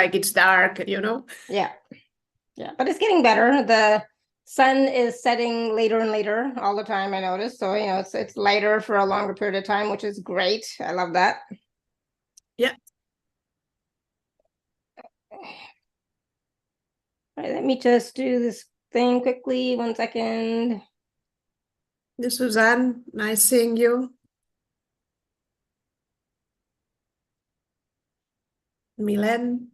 like it's dark, Yeah. But it's getting better. The sun is setting later and later all the time, I notice. So, it's lighter for a longer period of time, which is great. I love that. Yeah. All right, let me just do this thing quickly. 1 second. Suzanne, nice seeing you. Milen.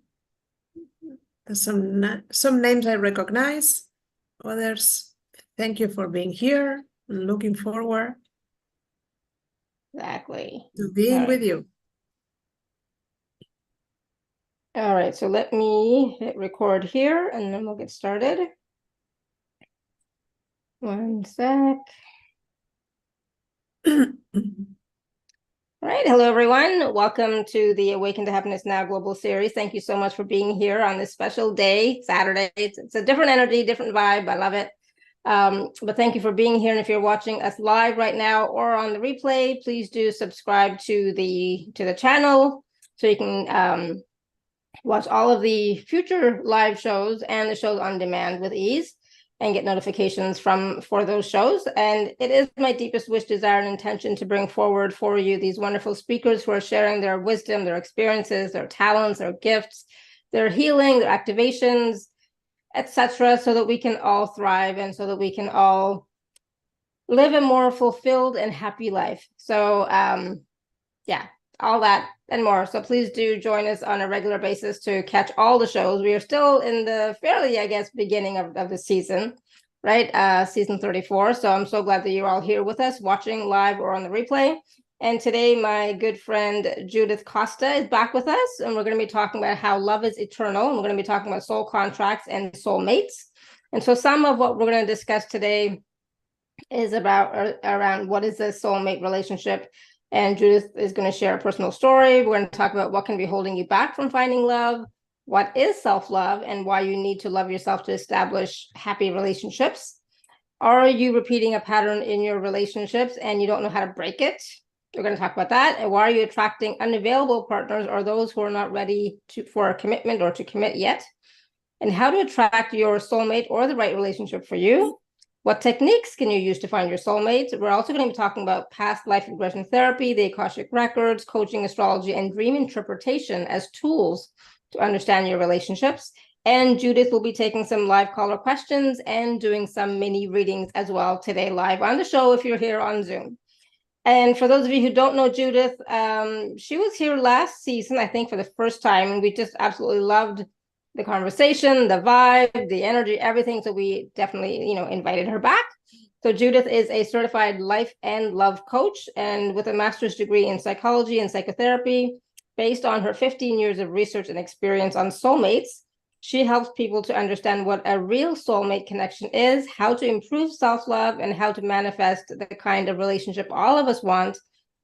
There's some names I recognize. Others, thank you for being here. Looking forward Exactly. to being with you. All right, so let me hit record here and then we'll get started. 1 sec. All right, hello everyone. Welcome to the Awaken to Happiness Now Global Series. Thank you so much for being here on this special day, Saturday. It's a different energy, different vibe. I love it. But thank you for being here. And if you're watching us live right now or on the replay, please do subscribe to the channel so you can watch all of the future live shows and the shows on demand with ease and get notifications for those shows. And it is my deepest wish, desire, and intention to bring forward for you these wonderful speakers who are sharing their wisdom, their experiences, their talents, their gifts, their healing, their activations, etc., so that we can all thrive and so that we can all live a more fulfilled and happy life. So yeah, all that and more. So please do join us on a regular basis to catch all the shows. We are still in the fairly, I guess, beginning of the season, right? Season 34. So I'm so glad that you're all here with us, watching live or on the replay. And today, my good friend Judith Costa is back with us, and we're going to be talking about how love is eternal. And we're going to be talking about soul contracts and soulmates. And so some of what we're going to discuss today is around what is a soulmate relationship. And Judith is going to share a personal story. We're going to talk about what can be holding you back from finding love, what is self-love, and why you need to love yourself to establish happy relationships. Are you repeating a pattern in your relationships and you don't know how to break it? We're going to talk about that. And why are you attracting unavailable partners or those who are not ready for a commitment or to commit yet? And how to attract your soulmate or the right relationship for you. What techniques can you use to find your soulmate? We're also going to be talking about past life regression therapy, the Akashic Records, coaching, astrology, and dream interpretation as tools to understand your relationships. And Judith will be taking some live caller questions and doing some mini readings as well today live on the show if you're here on Zoom. And for those of you who don't know Judith, she was here last season, I think, for the first time, and we just absolutely loved the conversation, the vibe, the energy, everything. So we definitely, invited her back. So Judith is a certified life and love coach, and with a master's degree in psychology and psychotherapy, based on her 15 years of research and experience on soulmates, she helps people to understand what a real soulmate connection is, how to improve self-love, and how to manifest the kind of relationship all of us want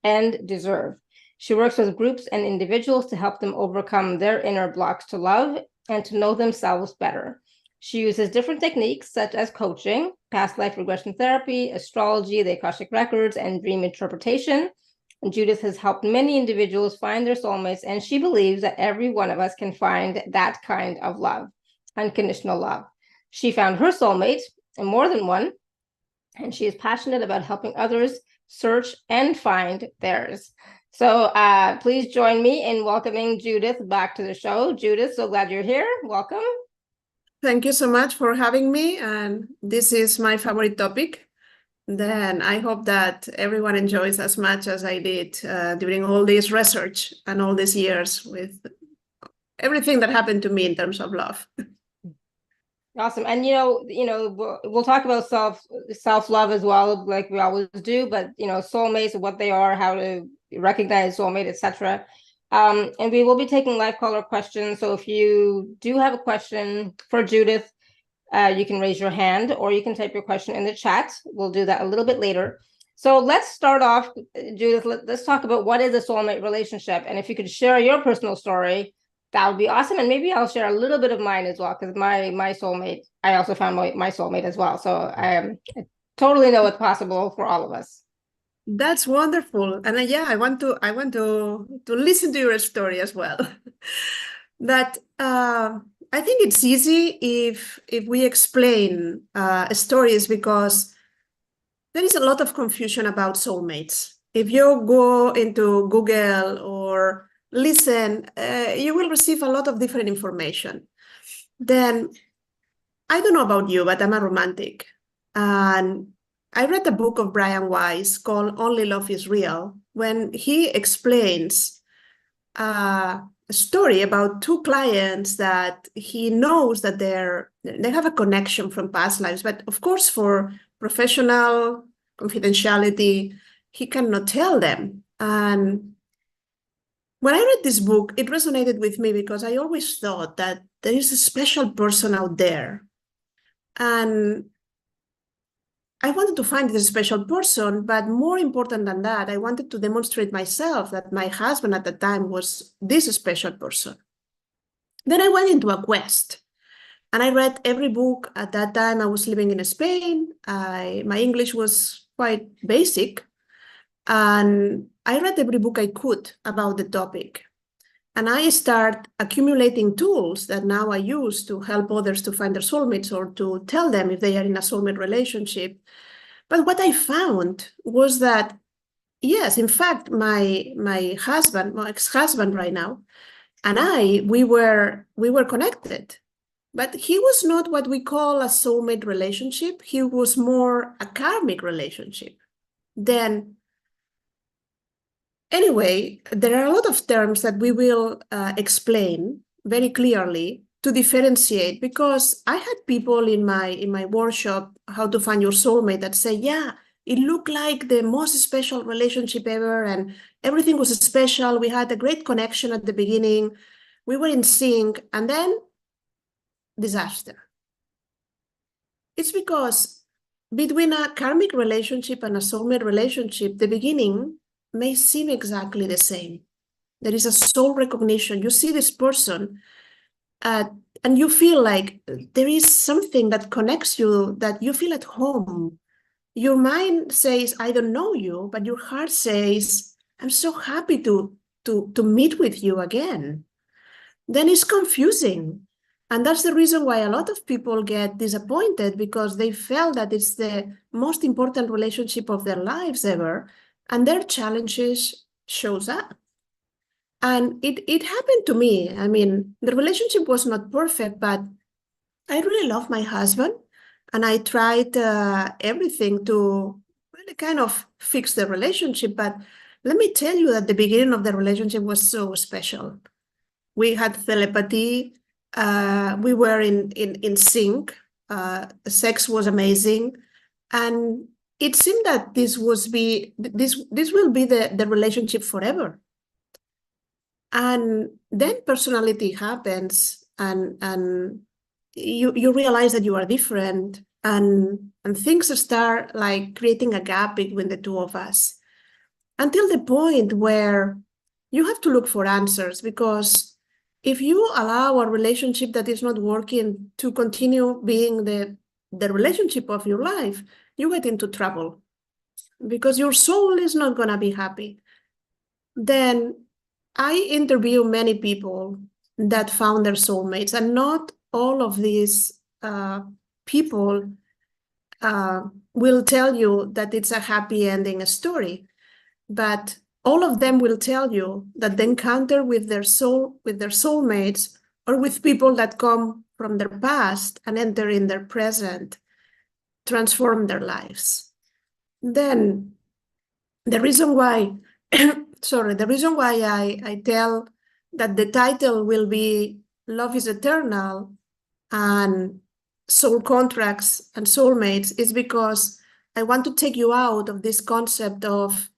and deserve. She works with groups and individuals to help them overcome their inner blocks to love and to know themselves better. She uses different techniques such as coaching, past life regression therapy, astrology, the Akashic Records, and dream interpretation. And Judith has helped many individuals find their soulmates, and she believes that every one of us can find that kind of love, unconditional love. She found her soulmate, and more than one, and she is passionate about helping others search and find theirs. So please join me in welcoming Judith back to the show. Judith, so glad you're here. Welcome. Thank you so much for having me. And this is my favorite topic. Then I hope that everyone enjoys as much as I did during all this research and all these years with everything that happened to me in terms of love. Awesome. And, we'll talk about self-love as well, like we always do, but, soulmates, what they are, how to recognize soulmate, etc. And we will be taking live caller questions. So if you do have a question for Judith, you can raise your hand or you can type your question in the chat. We'll do that a little bit later. So let's start off, Judith, let's talk about what is a soulmate relationship. And if you could share your personal story, that would be awesome. And maybe I'll share a little bit of mine as well, because my soulmate, I also found my soulmate as well. So I totally know it's possible for all of us. That's wonderful. And yeah, I want to listen to your story as well. But I think it's easy if we explain stories, because there is a lot of confusion about soulmates. If you go into Google or listen, you will receive a lot of different information. Then, I don't know about you, but I'm a romantic. And I read a book of Brian Weiss called Only Love is Real, when he explains a story about two clients that he knows that they have a connection from past lives. But of course, for professional confidentiality, he cannot tell them. And when I read this book, it resonated with me, because I always thought that there is a special person out there. And I wanted to find this special person, but more important than that, I wanted to demonstrate myself that my husband at the time was this special person. Then I went into a quest, and I read every book. At that time, I was living in Spain. My English was quite basic, and I read every book I could about the topic. And I start accumulating tools that now I use to help others to find their soulmates, or to tell them if they are in a soulmate relationship. But what I found was that, yes, in fact, my husband, my ex-husband right now, and we were connected. But he was not what we call a soulmate relationship. He was more a karmic relationship. Then, anyway, there are a lot of terms that we will explain very clearly to differentiate, because I had people in my workshop, How to Find Your Soulmate, that say, yeah, it looked like the most special relationship ever, and everything was special. We had a great connection at the beginning. We were in sync, and then disaster. It's because between a karmic relationship and a soulmate relationship, the beginning may seem exactly the same. There is a soul recognition. You see this person, and you feel like there is something that connects you, that you feel at home. Your mind says, I don't know you, but your heart says, I'm so happy to meet with you again. Then it's confusing. And that's the reason why a lot of people get disappointed, because they felt that it's the most important relationship of their lives ever, and their challenges shows up. And it happened to me. I mean, the relationship was not perfect, but I really love my husband, and I tried everything to really kind of fix the relationship. But let me tell you that the beginning of the relationship was so special. We had telepathy. We were in sync. Sex was amazing, and it seemed that this will be the relationship forever. And then personality happens, and you realize that you are different, and things start like creating a gap between the two of us, until the point where you have to look for answers, because if you allow a relationship that is not working to continue being the relationship of your life, you get into trouble, because your soul is not going to be happy. Then I interview many people that found their soulmates, and not all of these people will tell you that it's a happy ending story, but all of them will tell you that the encounter with their soulmates, or with people that come from their past and enter in their present, transform their lives. Then the reason why, I tell that the title will be Love is Eternal and Soul Contracts and Soulmates is because I want to take you out of this concept of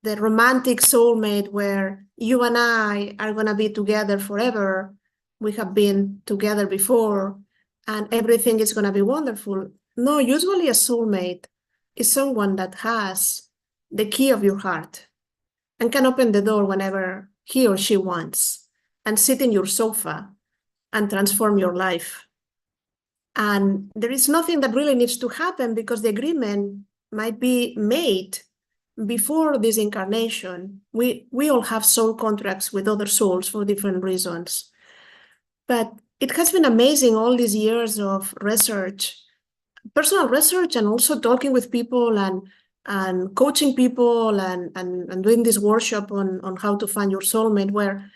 the romantic soulmate where you and I are going to be together forever. We have been together before and everything is going to be wonderful. No, usually a soulmate is someone that has the key of your heart and can open the door whenever he or she wants, and sit in your sofa and transform your life. And there is nothing that really needs to happen, because the agreement might be made before this incarnation. We all have soul contracts with other souls for different reasons. But it has been amazing all these years of research, personal research, and also talking with people and coaching people and doing this workshop on how to find your soulmate, where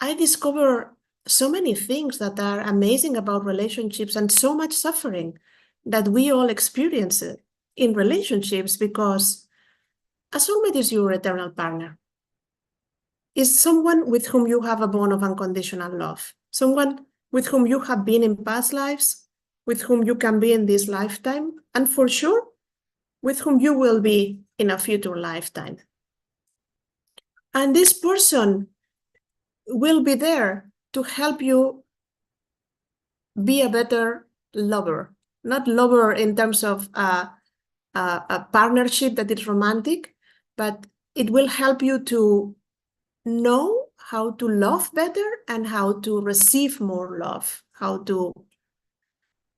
I discover so many things that are amazing about relationships and so much suffering that we all experience it in relationships, because a soulmate is your eternal partner. Is someone with whom you have a bond of unconditional love, someone with whom you have been in past lives, with whom you can be in this lifetime, and for sure, with whom you will be in a future lifetime. And this person will be there to help you be a better lover, not lover in terms of a partnership that is romantic, but it will help you to know how to love better and how to receive more love, how to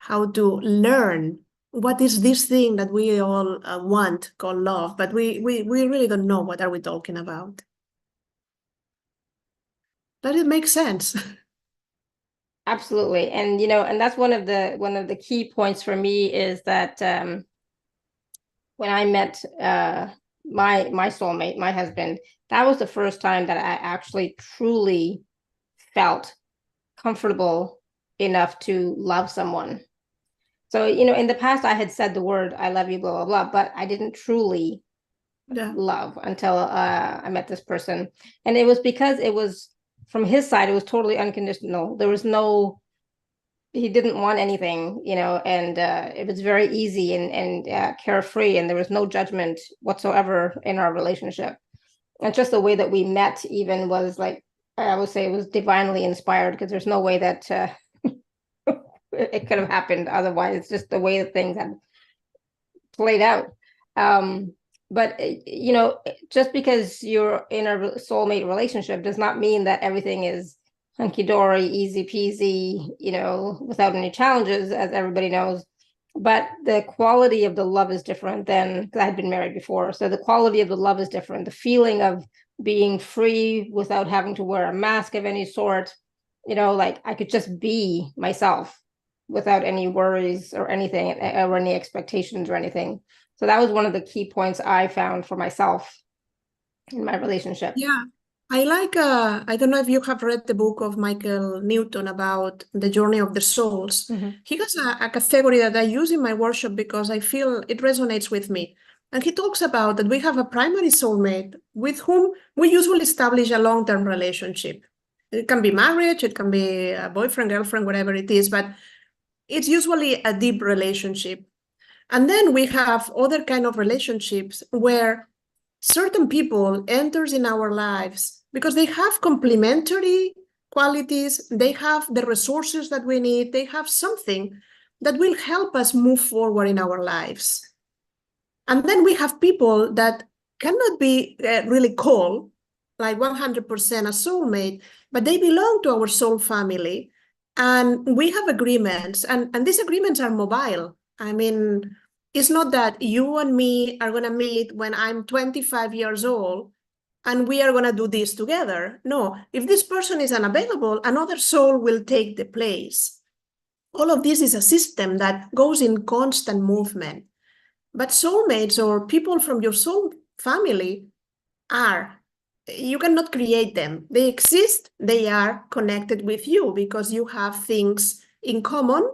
learn what is this thing that we all want called love, but we really don't know what are we talking about. Does it make sense? Absolutely. And and that's one of the key points for me is that when I met my soulmate, my husband, that was the first time that I actually truly felt comfortable enough to love someone. So, in the past I had said the word I love you, blah, blah, blah, but I didn't truly love until I met this person. And it was because it was from his side, it was totally unconditional. There was he didn't want anything, and it was very easy and carefree, and there was no judgment whatsoever in our relationship. And just the way that we met even was like, I would say it was divinely inspired, because there's no way that it could have happened otherwise. It's just the way that things had played out. But just because you're in a soulmate relationship does not mean that everything is hunky-dory, easy peasy, without any challenges, as everybody knows. But the quality of the love is different than, because I had been married before. So the quality of the love is different. The feeling of being free without having to wear a mask of any sort, like I could just be myself without any worries or anything, or any expectations or anything. So that was one of the key points I found for myself in my relationship. Yeah. I like, I don't know if you have read the book of Michael Newton about the journey of the souls. Mm-hmm. He has a category that I use in my workshop because I feel it resonates with me. And he talks about that we have a primary soulmate with whom we usually establish a long-term relationship. It can be marriage, it can be a boyfriend, girlfriend, whatever it is, but it's usually a deep relationship. And then we have other kind of relationships where certain people enters in our lives because they have complementary qualities, they have the resources that we need, they have something that will help us move forward in our lives. And then we have people that cannot be really called like 100% a soulmate, but they belong to our soul family. And we have agreements, and these agreements are mobile. I mean, it's not that you and me are going to meet when I'm 25 years old and we are going to do this together. No, if this person is unavailable, another soul will take the place. All of this is a system that goes in constant movement. But soulmates or people from your soul family you cannot create them. They exist, they are connected with you because you have things in common.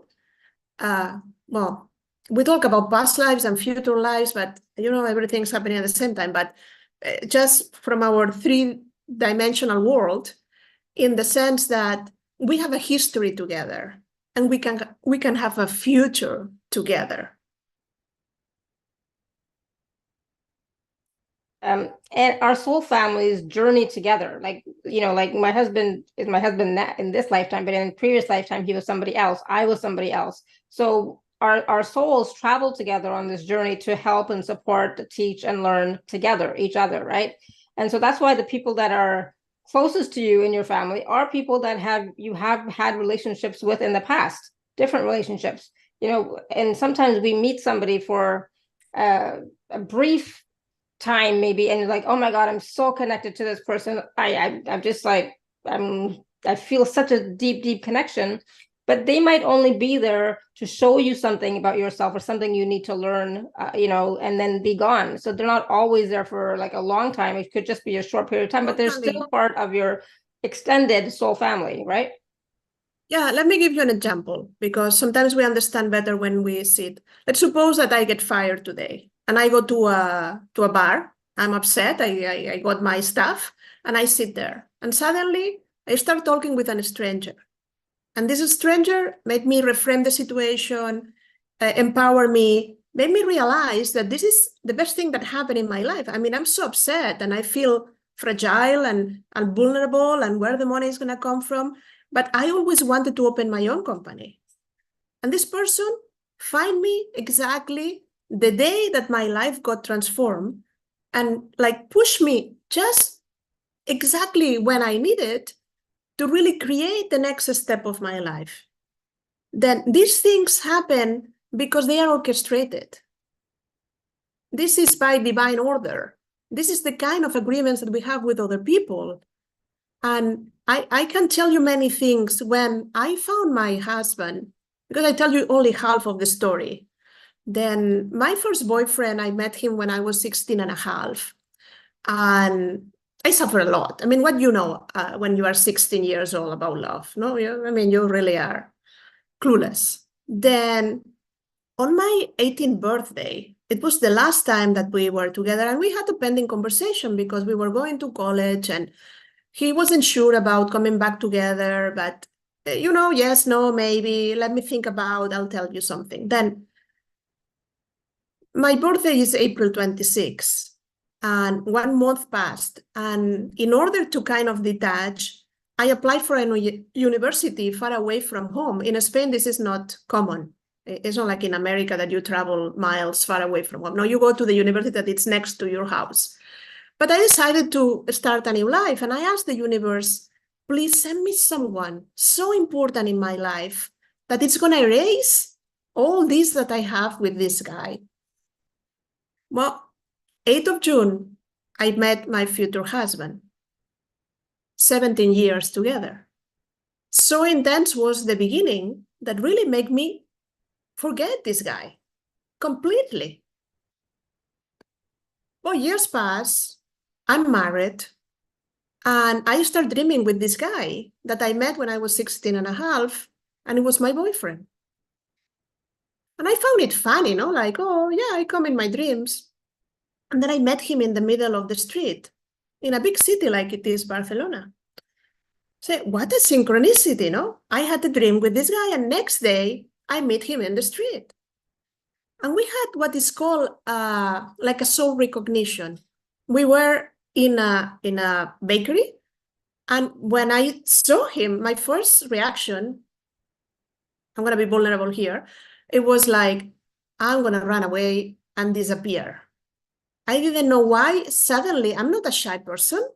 Well, we talk about past lives and future lives, but everything's happening at the same time. But just from our three-dimensional world, in the sense that we have a history together and we can have a future together. And our soul families journey together. Like my husband is my husband in this lifetime, but in a previous lifetime he was somebody else. I was somebody else. So our souls travel together on this journey to help and support, teach and learn together, each other, right? And so that's why the people that are closest to you in your family are people that you have had relationships with in the past, different relationships. And sometimes we meet somebody for a brief time maybe, and you're like, oh my God, I'm so connected to this person. I'm just like, I'm I feel such a deep, deep connection, but they might only be there to show you something about yourself or something you need to learn, and then be gone. So they're not always there for like a long time. It could just be a short period of time, but they're still part of your extended soul family, right? Yeah, let me give you an example, because sometimes we understand better when we sit. Let's suppose that I get fired today and I go to a bar. I'm upset. I got my stuff and I sit there. And suddenly I start talking with a stranger. And this stranger made me reframe the situation, empower me, made me realize that this is the best thing that happened in my life. I mean, I'm so upset and I feel fragile and vulnerable, and where the money is going to come from. But I always wanted to open my own company. And this person find me exactly the day that my life got transformed, and like push me just exactly when I needed to really create the next step of my life. Then these things happen because they are orchestrated. This is by divine order. This is the kind of agreements that we have with other people. And I can tell you many things. When I found my husband, because I tell you only half of the story, then my first boyfriend, I met him when I was 16 and a half. And I suffer a lot. I mean, what you know when you are 16 years old about love? No, you really are clueless. Then on my 18th birthday, it was the last time that we were together, and we had a pending conversation because we were going to college and he wasn't sure about coming back together, but yes, no, maybe, let me think about, I'll tell you something. Then my birthday is April 26th, and 1 month passed. And in order to kind of detach, I applied for a university far away from home. In Spain, this is not common. It's not like in America that you travel miles far away from home. No, you go to the university that it's next to your house. But I decided to start a new life, and I asked the universe, please send me someone so important in my life that it's going to erase all this that I have with this guy. Well, 8th of June, I met my future husband. 17 years together. So intense was the beginning that really made me forget this guy completely. Well, years pass, I'm married, and I start dreaming with this guy that I met when I was 16 and a half, and it was my boyfriend. And I found it funny, like, oh yeah, I come in my dreams. And then I met him in the middle of the street in a big city like it is Barcelona. So what a synchronicity, no? I had a dream with this guy, and next day I meet him in the street. And we had what is called like a soul recognition. We were in a bakery, and when I saw him, my first reaction, I'm going to be vulnerable here, it was like, I'm going to run away and disappear. I didn't know why. Suddenly, I'm not a shy person.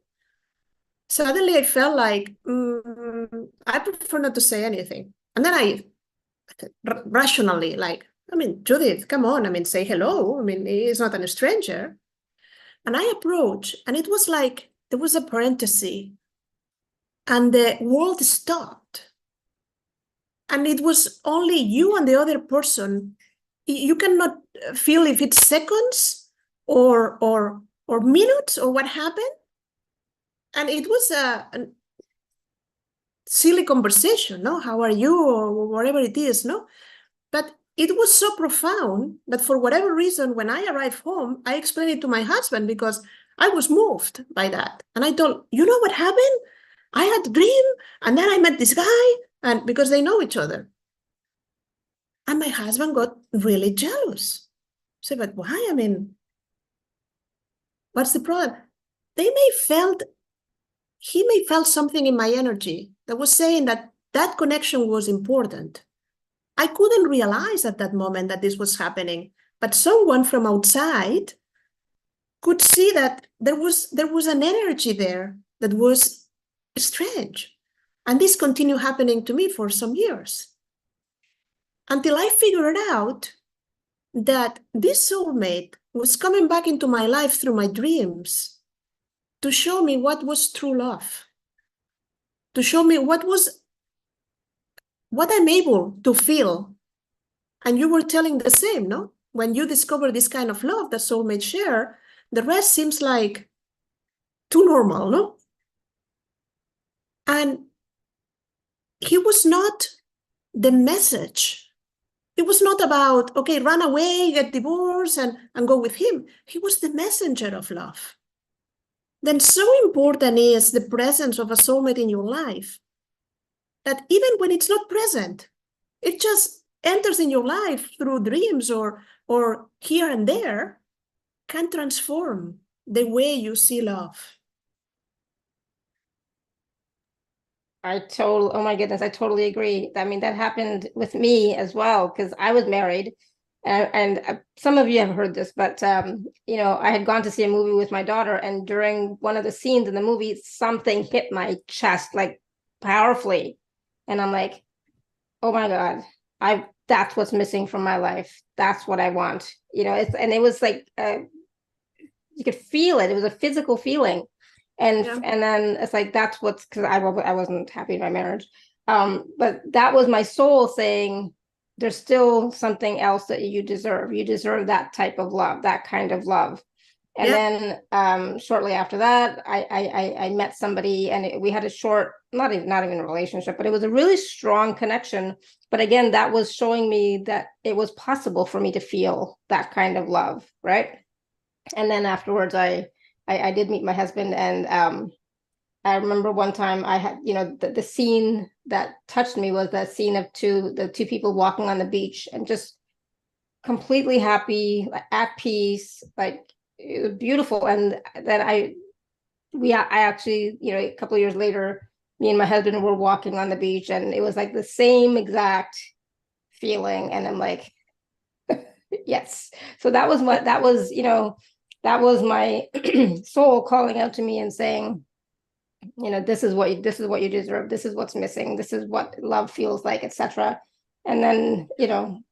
Suddenly, I felt like, I prefer not to say anything. And then I rationally, like, Judith, come on, say hello. He's not a stranger. And I approached, and it was like there was a parenthesis, and the world stopped. And it was only you and the other person. You cannot feel if it's seconds or minutes or what happened. And it was a silly conversation, no? How are you, or whatever it is, no? But it was so profound that for whatever reason, when I arrived home, I explained it to my husband because I was moved by that. And I told, you know what happened? I had a dream, and then I met this guy, and because they know each other. And my husband got really jealous. I said, but why? What's the problem? He may felt something in my energy that was saying that connection was important. I couldn't realize at that moment that this was happening, but someone from outside could see that there was an energy there that was strange. And this continued happening to me for some years, until I figured out that this soulmate was coming back into my life through my dreams to show me what was true love. to show me what I'm able to feel. And you were telling the same, no? When you discover this kind of love that soulmates share, the rest seems like too normal, no? And he was not the message. It was not about, okay, run away, get divorced, and go with him. He was the messenger of love. Then so important is the presence of a soulmate in your life that even when it's not present, it just enters in your life through dreams or here and there, can transform the way you see love. Oh my goodness, I totally agree. I mean, that happened with me as well, because I was married. And some of you have heard this, but you know, I had gone to see a movie with my daughter, and during one of the scenes in the movie, something hit my chest like powerfully. And I'm like, oh my God, that's what's missing from my life. That's what I want. You know, and it was like you could feel it. It was a physical feeling. And then it's like, that's what's, because I wasn't happy in my marriage. But that was my soul saying, there's still something else that you deserve. You deserve that type of love, that kind of love. And then shortly after that, I met somebody, and we had a short, not even a relationship, but it was a really strong connection. But again, that was showing me that it was possible for me to feel that kind of love, right? And then afterwards, I did meet my husband, and I remember one time I had, you know, the scene that touched me was that scene of the two people walking on the beach and just completely happy, at peace, like it was beautiful. And then I actually, you know, a couple of years later, me and my husband were walking on the beach, and it was like the same exact feeling. And I'm like, yes. So that was, you know, that was my soul calling out to me and saying, you know, this is what you deserve. This is what's missing. This is what love feels like, etc. And then, you know,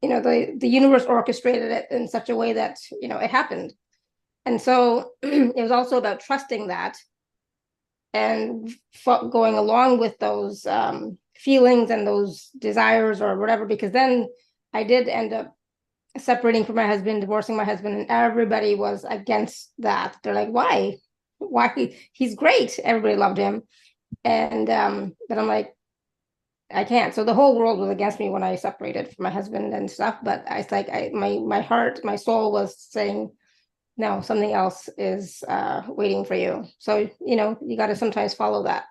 the universe orchestrated it in such a way that, you know, it happened. And so it was also about trusting that and going along with those feelings and those desires or whatever, because then I did end up separating from my husband, divorcing my husband, and everybody was against that. They're like, why? He's great. Everybody loved him. And but I'm like, I can't. So the whole world was against me when I separated from my husband and stuff. But I was like, my heart, my soul was saying, no, something else is waiting for you. So, you know, you got to sometimes follow that.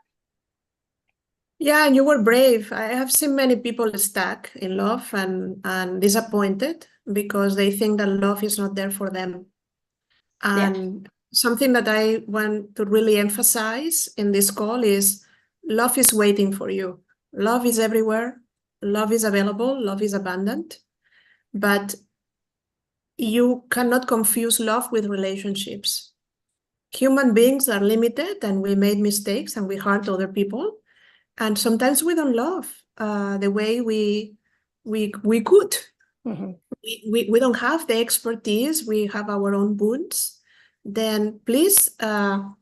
Yeah, and you were brave. I have seen many people stuck in love and disappointed because they think that love is not there for them. And something that I want to really emphasize in this call is love is waiting for you. Love is everywhere. Love is available. Love is abundant. But you cannot confuse love with relationships. Human beings are limited, and we made mistakes and we hurt other people. And sometimes we don't love the way we could. Mm-hmm. We don't have the expertise. We have our own wounds. Then please kind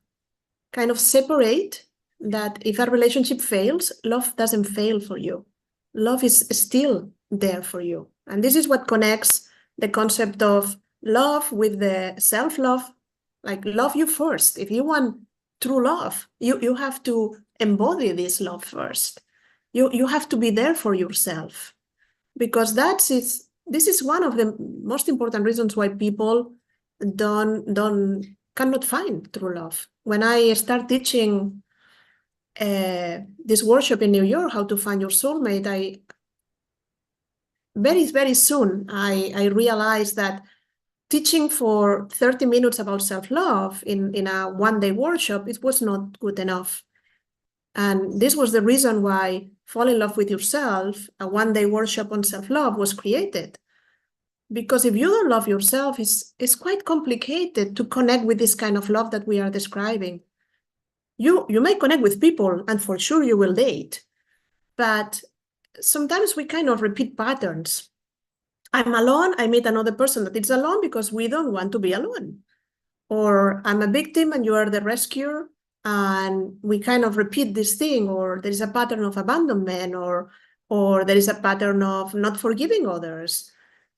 of separate that if a relationship fails, love doesn't fail for you. Love is still there for you. And this is what connects the concept of love with the self-love. Like, love you first. If you want true love, you have to embody this love first. You have to be there for yourself, because this is one of the most important reasons why people cannot find true love. When I start teaching this workshop in New York, how to find your soulmate, I very soon I realized that teaching for 30 minutes about self-love in a one-day workshop, it was not good enough. And this was the reason why Fall in Love with Yourself, a one-day workshop on self-love, was created. Because if you don't love yourself, it's quite complicated to connect with this kind of love that we are describing. You may connect with people, and for sure you will date. But sometimes we kind of repeat patterns. I'm alone, I meet another person that is alone because we don't want to be alone. Or I'm a victim and you are the rescuer. and we kind of repeat this thing, or there is a pattern of abandonment, or there is a pattern of not forgiving others,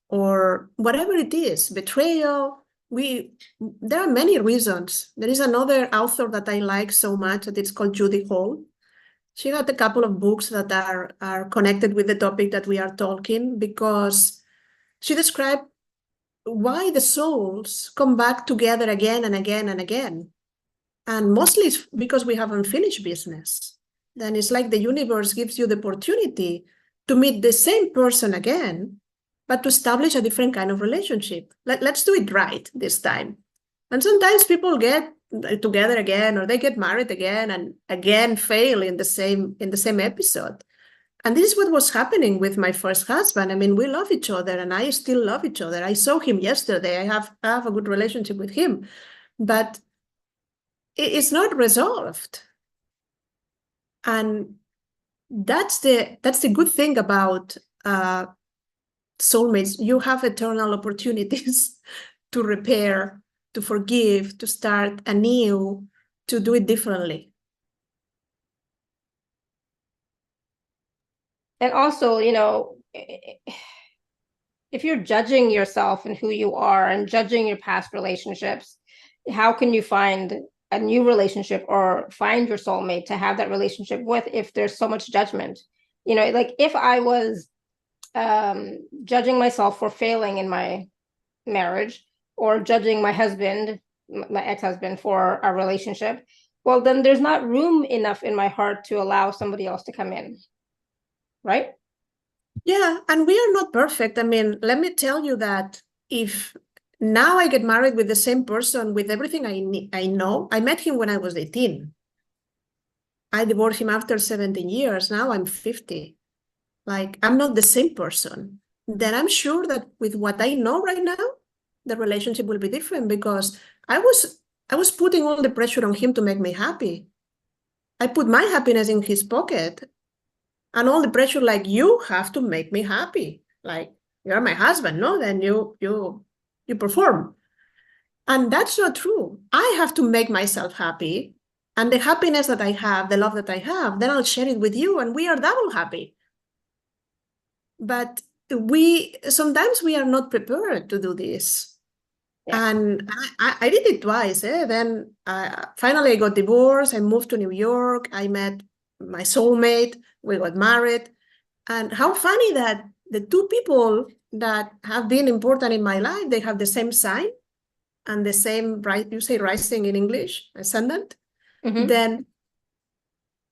or whatever it is, betrayal. There are many reasons. There is another author that I like so much that it's called Judith Costa. She had a couple of books that are connected with the topic that we are talking, because she described why the souls come back together again and again and again. And mostly it's because we have unfinished business. Then it's like the universe gives you the opportunity to meet the same person again, but to establish a different kind of relationship. Let's do it right this time. And sometimes people get together again, or they get married again and again fail in the same episode. And this is what was happening with my first husband. I mean, we love each other, and I still love each other. I saw him yesterday. I have a good relationship with him, but it's not resolved. And that's the good thing about soulmates. You have eternal opportunities to repair, to forgive, to start anew, to do it differently. And also, if you're judging yourself and who you are and judging your past relationships, how can you find a new relationship or find your soulmate to have that relationship with if there's so much judgment? Like if I was judging myself for failing in my marriage, or judging my husband, my ex-husband, for our relationship, well, then there's not room enough in my heart to allow somebody else to come in. Right? Yeah, and we are not perfect. I mean, let me tell you that if now I get married with the same person, with everything I know, I met him when I was 18. I divorced him after 17 years. Now I'm 50. Like, I'm not the same person. Then I'm sure that with what I know right now, the relationship will be different, because I was putting all the pressure on him to make me happy. I put my happiness in his pocket. And all the pressure, like, you have to make me happy. Like, you're my husband, no? Then you perform. And that's not true. I have to make myself happy. And the happiness that I have, the love that I have, then I'll share it with you, and we are double happy. But sometimes we are not prepared to do this. Yeah. And I did it twice. Then finally I got divorced. I moved to New York. I met my soulmate. We got married. And how funny that the two people that have been important in my life, they have the same sign and the same, you say rising in English, ascendant. Mm-hmm. Then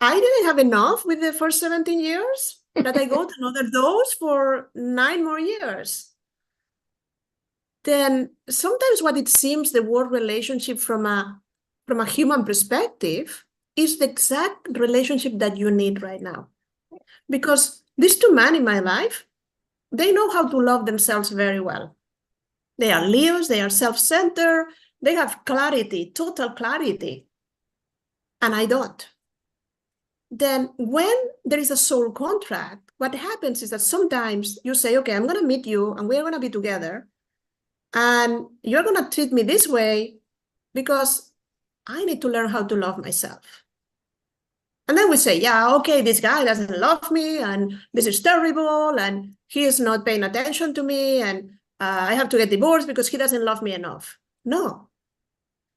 I didn't have enough with the first 17 years that I got another dose for 9 more years. Then sometimes what it seems the word relationship from a human perspective is the exact relationship that you need right now. Because these two men in my life, they know how to love themselves very well. They are Leos, they are self-centered, they have clarity, total clarity. And I don't. Then when there is a soul contract, what happens is that sometimes you say, okay, I'm going to meet you and we're going to be together. And you're going to treat me this way because I need to learn how to love myself. And then we say, yeah, okay, this guy doesn't love me, and this is terrible, and he is not paying attention to me, and I have to get divorced because he doesn't love me enough. No,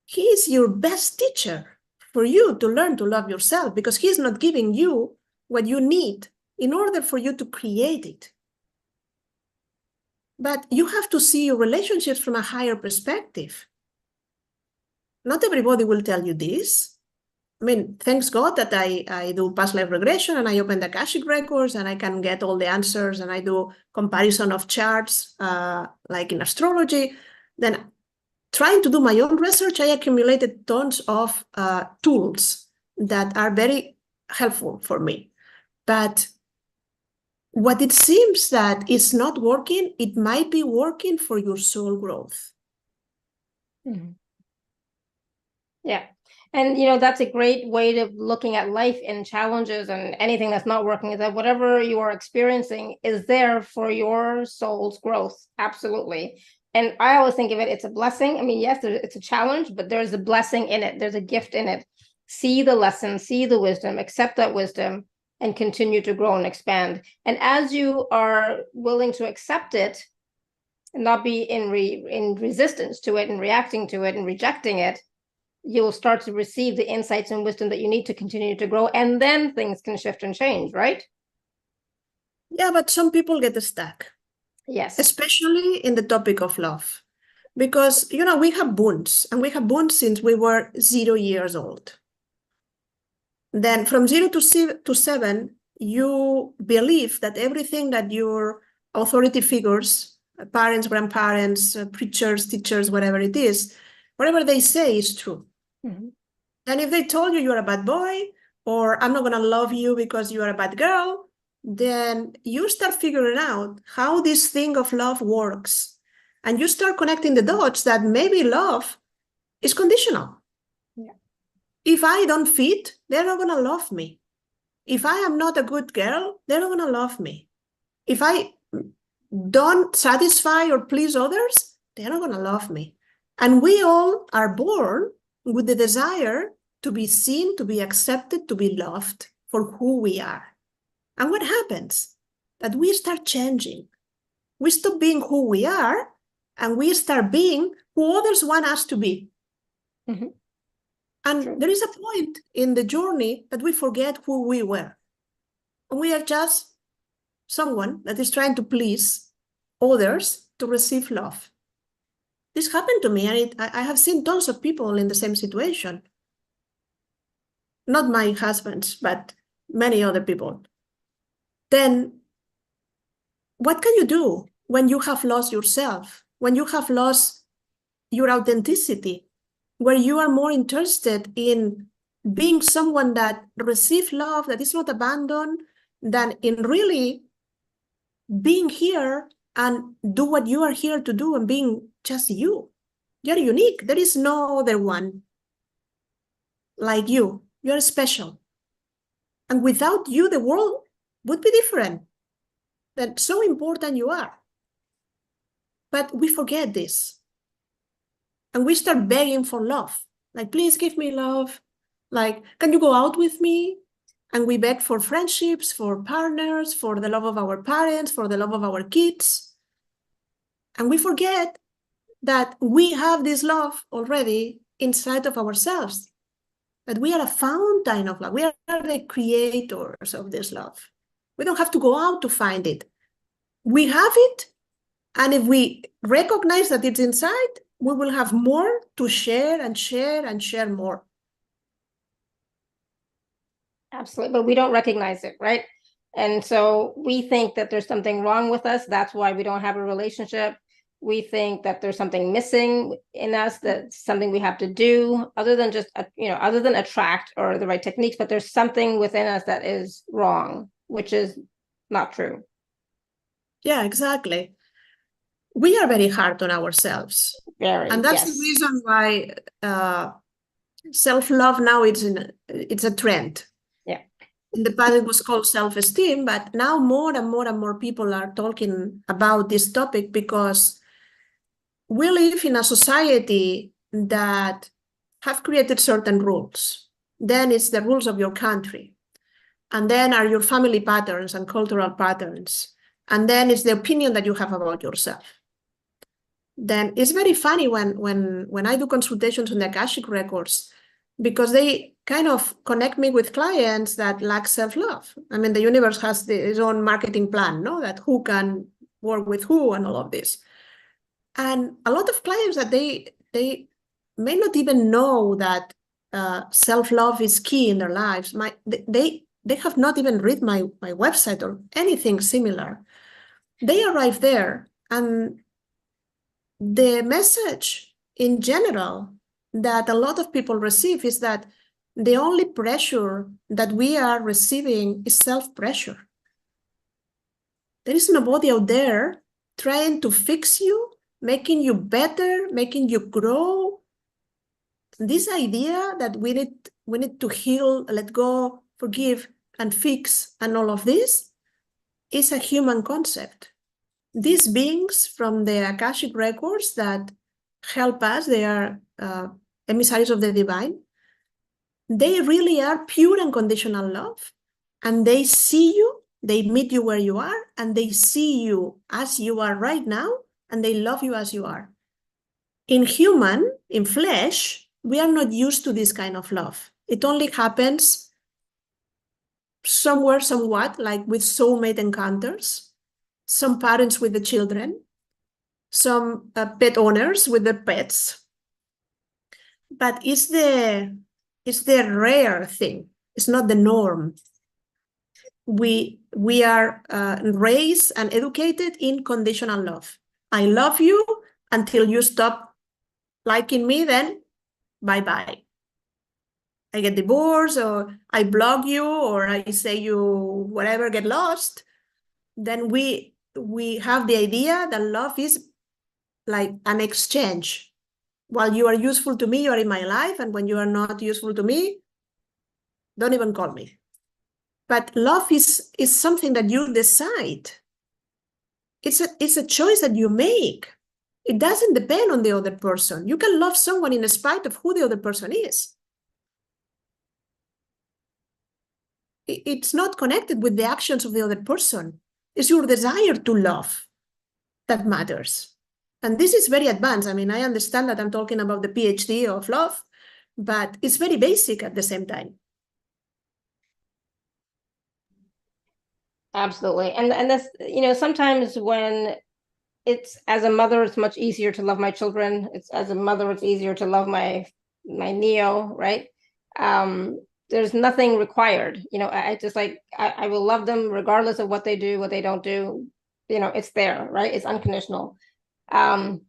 he is your best teacher for you to learn to love yourself, because he is not giving you what you need in order for you to create it. But you have to see your relationships from a higher perspective. Not everybody will tell you this. I mean, thanks God that I do past life regression, and I open the Akashic Records, and I can get all the answers, and I do comparison of charts, like in astrology. Then trying to do my own research, I accumulated tons of tools that are very helpful for me. But what it seems that is not working, it might be working for your soul growth. Mm-hmm. Yeah. And, that's a great way of looking at life and challenges and anything that's not working, is that whatever you are experiencing is there for your soul's growth. Absolutely. And I always think of it, it's a blessing. I mean, yes, it's a challenge, but there's a blessing in it. There's a gift in it. see the lesson, see the wisdom, accept that wisdom, and continue to grow and expand. And as you are willing to accept it and not be in resistance to it and reacting to it and rejecting it, you'll start to receive the insights and wisdom that you need to continue to grow, and then things can shift and change, right? Yeah, but some people get stuck. Yes. Especially in the topic of love. Because, you know, we have wounds, and we have wounds since we were 0 years old. Then from 0 to 7, you believe that everything that your authority figures, parents, grandparents, preachers, teachers, whatever it is, whatever they say is true. Mm-hmm. And if they told you you're a bad boy, or I'm not going to love you because you are a bad girl, then you start figuring out how this thing of love works. And you start connecting the dots that maybe love is conditional. Yeah. If I don't fit, they're not going to love me. If I am not a good girl, they're not going to love me. If I don't satisfy or please others, they're not going to love me. And we all are born with the desire to be seen, to be accepted, to be loved for who we are. And what happens? That we start changing. We stop being who we are, and we start being who others want us to be. Mm-hmm. And True. there is a point in the journey that we forget who we were. And we are just someone that is trying to please others to receive love. This happened to me, and I have seen tons of people in the same situation. Not my husbands, but many other people. Then what can you do when you have lost yourself, when you have lost your authenticity, where you are more interested in being someone that receives love, that is not abandoned, than in really being here and do what you are here to do and being just you. You're unique. There is no other one like you. You're special. And without you, the world would be different. That's so important you are. But we forget this. And we start begging for love. Like, please give me love. Like, can you go out with me? And we beg for friendships, for partners, for the love of our parents, for the love of our kids. And we forget that we have this love already inside of ourselves, that we are a fountain of love. We are the creators of this love. We don't have to go out to find it. We have it, and if we recognize that it's inside, we will have more to share and share and share more. Absolutely, but we don't recognize it, right? And so we think that there's something wrong with us. That's why we don't have a relationship. We think that there's something missing in us, that's something we have to do, other than just, other than attract or the right techniques, but there's something within us that is wrong, which is not true. Yeah, exactly. We are very hard on ourselves. Very, and that's yes. the reason why self-love now it's a trend. Yeah. In the past, it was called self-esteem, but now more and more and more people are talking about this topic because we live in a society that have created certain rules. Then it's the rules of your country. And then are your family patterns and cultural patterns. And then it's the opinion that you have about yourself. Then it's very funny when I do consultations on the Akashic Records, because they kind of connect me with clients that lack self-love. I mean, the universe has its own marketing plan, no? That who can work with who and all of this. And a lot of clients that they may not even know that self-love is key in their lives. They have not even read my website or anything similar. They arrive there, and the message in general that a lot of people receive is that the only pressure that we are receiving is self-pressure. There is nobody out there trying to fix you, making you better, making you grow. This idea that we need to heal, let go, forgive, and fix, and all of this is a human concept. These beings from the Akashic Records that help us, they are emissaries of the divine. They really are pure unconditional love. And they see you, they meet you where you are, and they see you as you are right now, and they love you as you are. In flesh, we are not used to this kind of love. It only happens somewhere, somewhat, like with soulmate encounters, some parents with the children, some pet owners with their pets. But it's the rare thing. It's not the norm. We are raised and educated in conditional love. I love you until you stop liking me, then bye-bye. I get divorced, or I block you, or I say you whatever, get lost. Then we have the idea that love is like an exchange. While you are useful to me, you are in my life, and when you are not useful to me, don't even call me. But love is something that you decide. It's a choice that you make. It doesn't depend on the other person. You can love someone in spite of who the other person is. It's not connected with the actions of the other person. It's your desire to love that matters. And this is very advanced. I mean, I understand that I'm talking about the PhD of love, but it's very basic at the same time. Absolutely. And that's, sometimes when it's, as a mother, it's much easier to love my children. As a mother, it's easier to love my Neo, right? There's nothing required. I just I will love them regardless of what they do, what they don't do. It's there, right? It's unconditional. But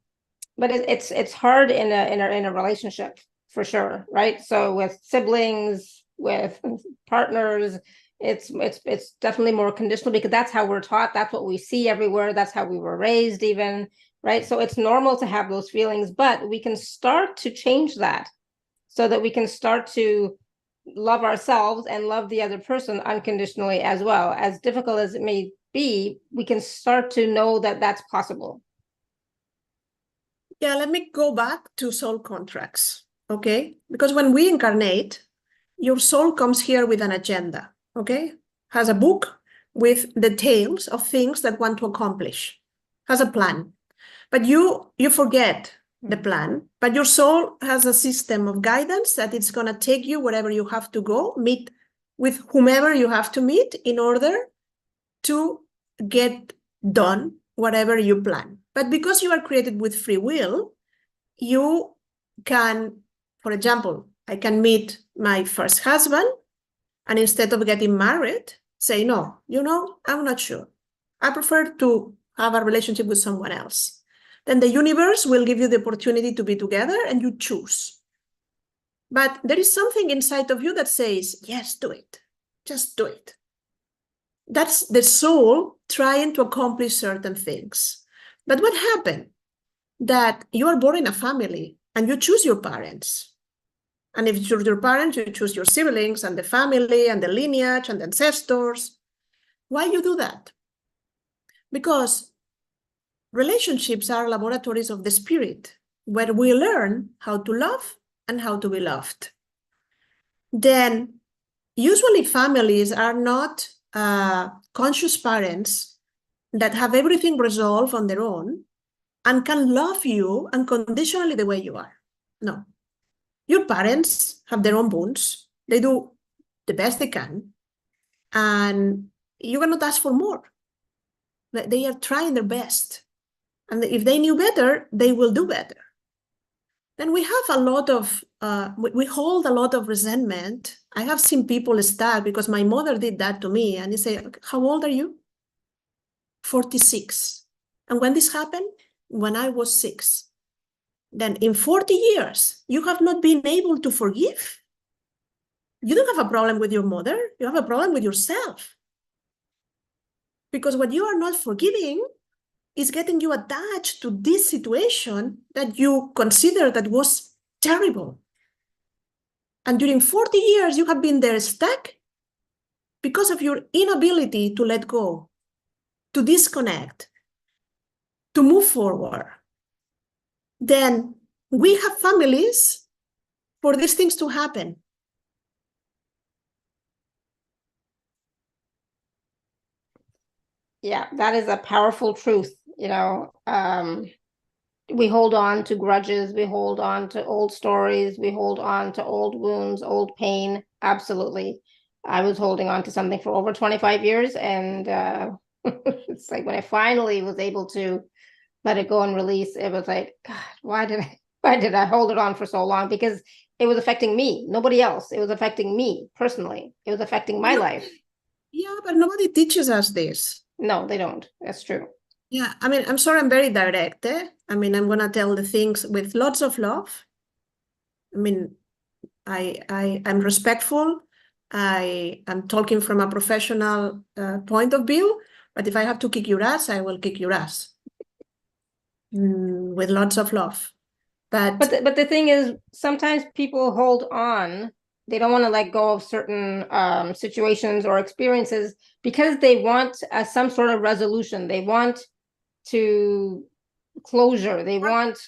it's hard in a relationship, for sure, right? So with siblings, with partners, it's definitely more conditional, because that's how we're taught, that's what we see everywhere, that's how we were raised even, right? So it's normal to have those feelings, but we can start to change that so that we can start to love ourselves and love the other person unconditionally as well. As difficult as it may be, we can start to know that that's possible. Yeah, let me go back to soul contracts, okay? Because when we incarnate, your soul comes here with an agenda, okay? Has a book with details of things that want to accomplish, has a plan. But you forget the plan, but your soul has a system of guidance that it's going to take you wherever you have to go, meet with whomever you have to meet in order to get done whatever you plan. But because you are created with free will, you can, for example, I can meet my first husband, and instead of getting married, say, no, I'm not sure. I prefer to have a relationship with someone else. Then the universe will give you the opportunity to be together, and you choose. But there is something inside of you that says, yes, do it. Just do it. That's the soul trying to accomplish certain things. But what happened? That you are born in a family and you choose your parents. And if you choose your parents, you choose your siblings and the family and the lineage and the ancestors. Why you do that? Because relationships are laboratories of the spirit, where we learn how to love and how to be loved. Then usually families are not conscious parents that have everything resolved on their own and can love you unconditionally the way you are. No. Your parents have their own wounds. They do the best they can. And you cannot ask for more. They are trying their best. And if they knew better, they will do better. Then we have a lot of, we hold a lot of resentment. I have seen people stuck because my mother did that to me. And they say, how old are you? 46. And when this happened? When I was 6. Then in 40 years, you have not been able to forgive. You don't have a problem with your mother. You have a problem with yourself. Because what you are not forgiving is getting you attached to this situation that you consider that was terrible. And during 40 years, you have been there stuck because of your inability to let go, to disconnect, to move forward. Then we have families for these things to happen. Yeah, that is a powerful truth. You know, we hold on to grudges, we hold on to old stories, we hold on to old wounds, old pain. Absolutely. I was holding on to something for over 25 years, and it's like when I finally was able to let it go and release, it was like, God, why did I hold it on for so long? Because it was affecting me, nobody else. It was affecting me personally. It was affecting my life. Yeah, but nobody teaches us this. No, they don't. That's true. Yeah, I mean, I'm sorry, I'm very direct. I mean, I'm gonna tell the things with lots of love. I mean, I'm respectful. I'm talking from a professional point of view, but if I have to kick your ass, I will kick your ass with lots of love. But But the thing is, sometimes people hold on. They don't want to let go of certain situations or experiences because they want some sort of resolution. They want to closure. They want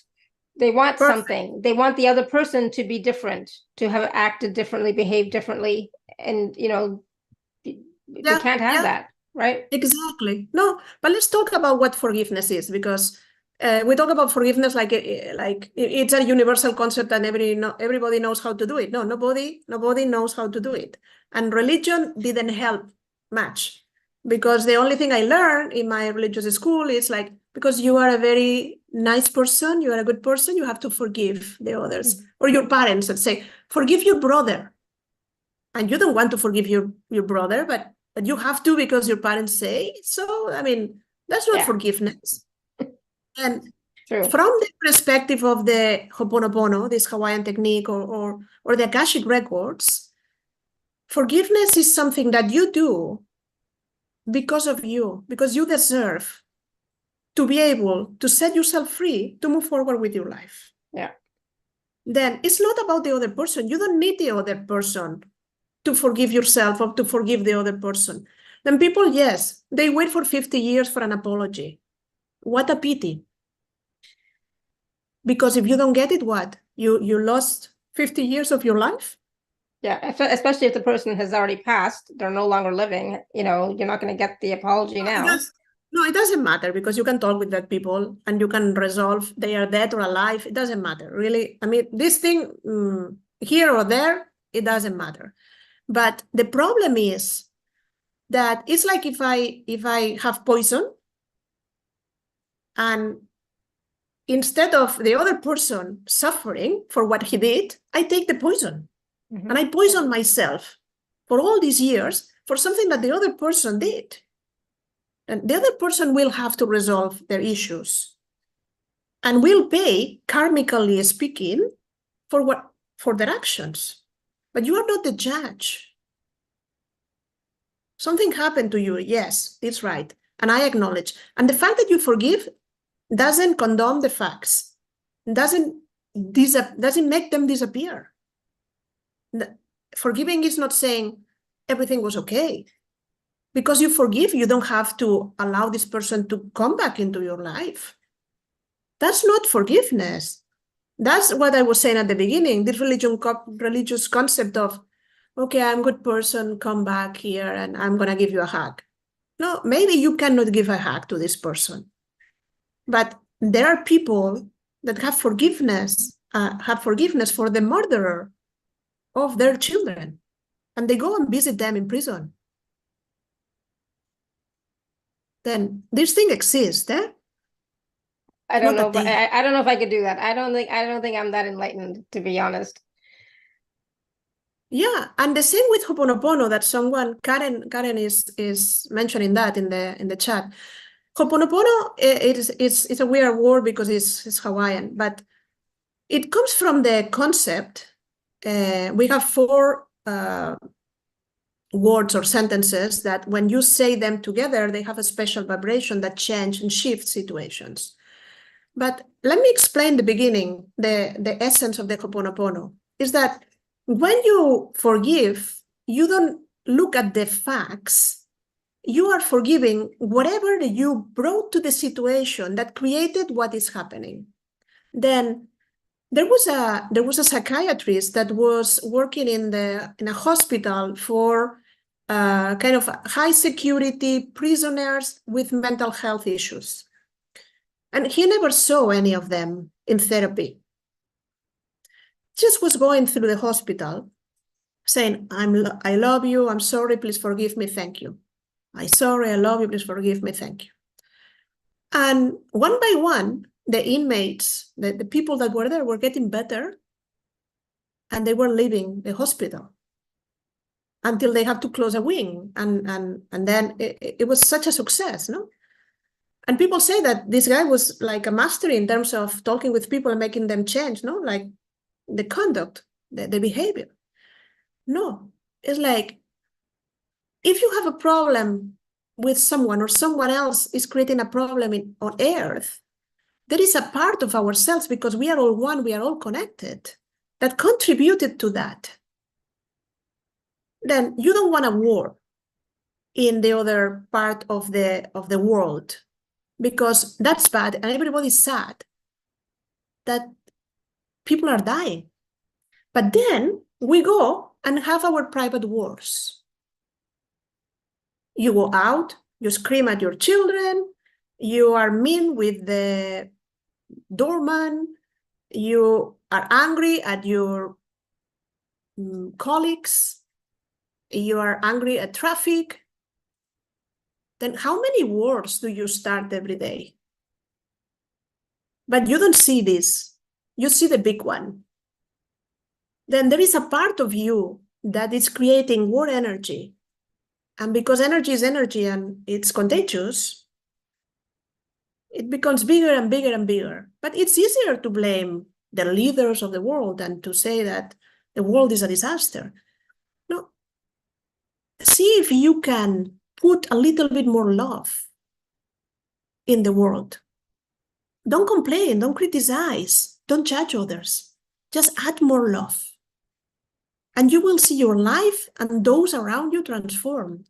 perfect. something. They want the other person to be different, to have acted differently, behaved differently, and they can't have that, right? Exactly. No, but let's talk about what forgiveness is, because we talk about forgiveness like it's a universal concept and everybody knows how to do it. No, nobody knows how to do it. And religion didn't help much, because the only thing I learned in my religious school is like, because you are a very nice person, you are a good person, you have to forgive the others. Or your parents that say, forgive your brother. And you don't want to forgive your brother, but you have to because your parents say so. I mean, that's not forgiveness. And True. from the perspective of the Ho'oponopono, this Hawaiian technique, or the Akashic Records, forgiveness is something that you do because of you, because you deserve to be able to set yourself free to move forward with your life. Yeah. Then it's not about the other person. You don't need the other person to forgive yourself or to forgive the other person. Then people, yes, they wait for 50 years for an apology. What a pity. Because if you don't get it, what? You lost 50 years of your life? Yeah, especially if the person has already passed, they're no longer living, you're not going to get the apology now. No, it doesn't matter, because you can talk with that people and you can resolve they are dead or alive. It doesn't matter, really. I mean, this thing, here or there, it doesn't matter. But the problem is that it's like if I have poison, and instead of the other person suffering for what he did, I take the poison. Mm-hmm. And I poison myself for all these years for something that the other person did. And the other person will have to resolve their issues and will pay, karmically speaking, for their actions. But you are not the judge. Something happened to you. Yes, it's right. And I acknowledge. And the fact that you forgive doesn't condone the facts, doesn't make them disappear. Forgiving is not saying everything was okay. Because you forgive, you don't have to allow this person to come back into your life. That's not forgiveness. That's what I was saying at the beginning, this religious concept of, okay, I'm a good person, come back here and I'm going to give you a hug. No, maybe you cannot give a hug to this person. But there are people that have forgiveness for the murderer of their children, and they go and visit them in prison. Then this thing exists, eh? I don't know, but I don't know if I could do that. I don't think I'm that enlightened, to be honest. Yeah, and the same with Ho'oponopono, that Karen is mentioning that in the chat. Ho'oponopono, it's a weird word because it's Hawaiian, but it comes from the concept. We have 4 words or sentences that when you say them together, they have a special vibration that change and shift situations. But let me explain the beginning, the essence of the Ho'oponopono, is that when you forgive, you don't look at the facts. You are forgiving whatever you brought to the situation that created what is happening. Then there was a psychiatrist that was working in a hospital for kind of high security prisoners with mental health issues. And he never saw any of them in therapy. Just was going through the hospital saying, I love you, I'm sorry, please forgive me, thank you. I'm sorry, I love you, please forgive me, thank you. And one by one, the inmates, the people that were there were getting better, and they were leaving the hospital until they had to close a wing. And then it was such a success, no? And people say that this guy was like a master in terms of talking with people and making them change, no? Like the conduct, the behavior. No, it's like, if you have a problem with someone or someone else is creating a problem on earth, there is a part of ourselves, because we are all one, we are all connected, that contributed to that. Then you don't want a war in the other part of the world, because that's bad and everybody's sad that people are dying. But then we go and have our private wars. You go out, you scream at your children, you are mean with the doorman, you are angry at your colleagues, you are angry at traffic. Then how many wars do you start every day? But you don't see this. You see the big one. Then there is a part of you that is creating war energy. And because energy is energy and it's contagious, it becomes bigger and bigger and bigger. But it's easier to blame the leaders of the world than to say that the world is a disaster. No. See if you can put a little bit more love in the world. Don't complain, don't criticize, don't judge others. Just add more love. And you will see your life and those around you transformed.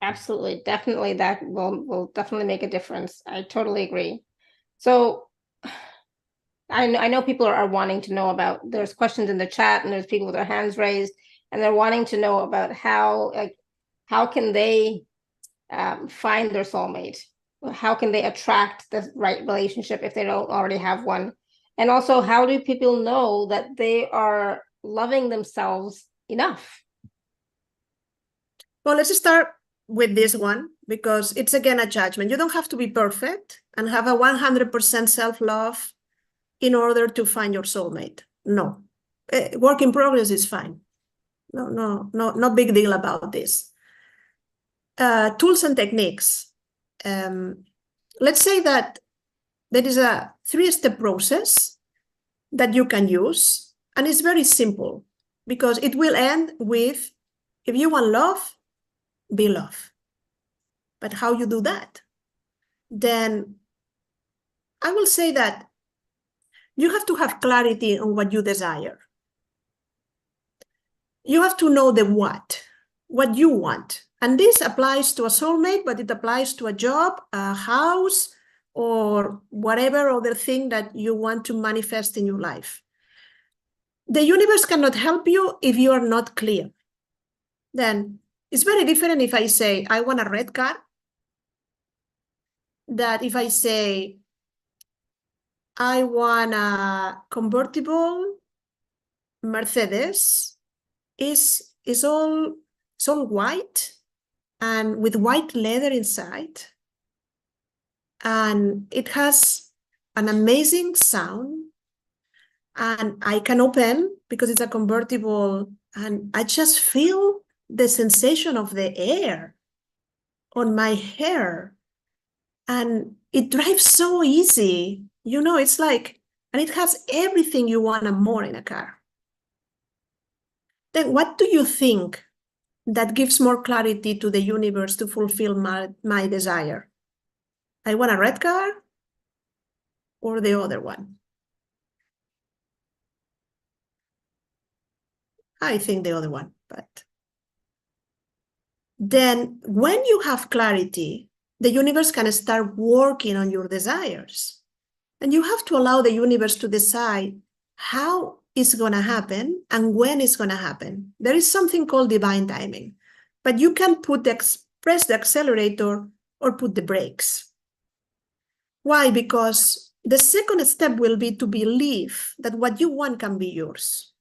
Absolutely. Definitely. That will definitely make a difference. I totally agree. So I know people are wanting to know about, there's questions in the chat and there's people with their hands raised, and they're wanting to know about how can they find their soulmate? How can they attract the right relationship if they don't already have one? And also, how do people know that they are loving themselves enough? Well, let's start with this one, because it's again a judgment. You don't have to be perfect and have a 100% self-love in order to find your soulmate. No. Work in progress is fine. No big deal about this. Tools and techniques. Let's say that there is a 3-step process that you can use, and it's very simple, because it will end with, if you want love, be love. But how you do that? Then I will say that you have to have clarity on what you desire. You have to know the what you want. And this applies to a soulmate, but it applies to a job, a house, or whatever other thing that you want to manifest in your life. The universe cannot help you if you are not clear. Then it's very different if I say, I want a red car, that if I say, I want a convertible Mercedes, is all white and with white leather inside. And it has an amazing sound. And I can open, because it's a convertible, and I just feel the sensation of the air on my hair. And it drives so easy. You know, it's like, and it has everything you want and more in a car. Then what do you think that gives more clarity to the universe to fulfill my desire? I want a red car or the other one? I think the other one, but then when you have clarity, the universe can start working on your desires. And you have to allow the universe to decide how is going to happen and when it's going to happen. There is something called divine timing, but you can press the accelerator or put the brakes. Why? Because the second step will be to believe that what you want can be yours.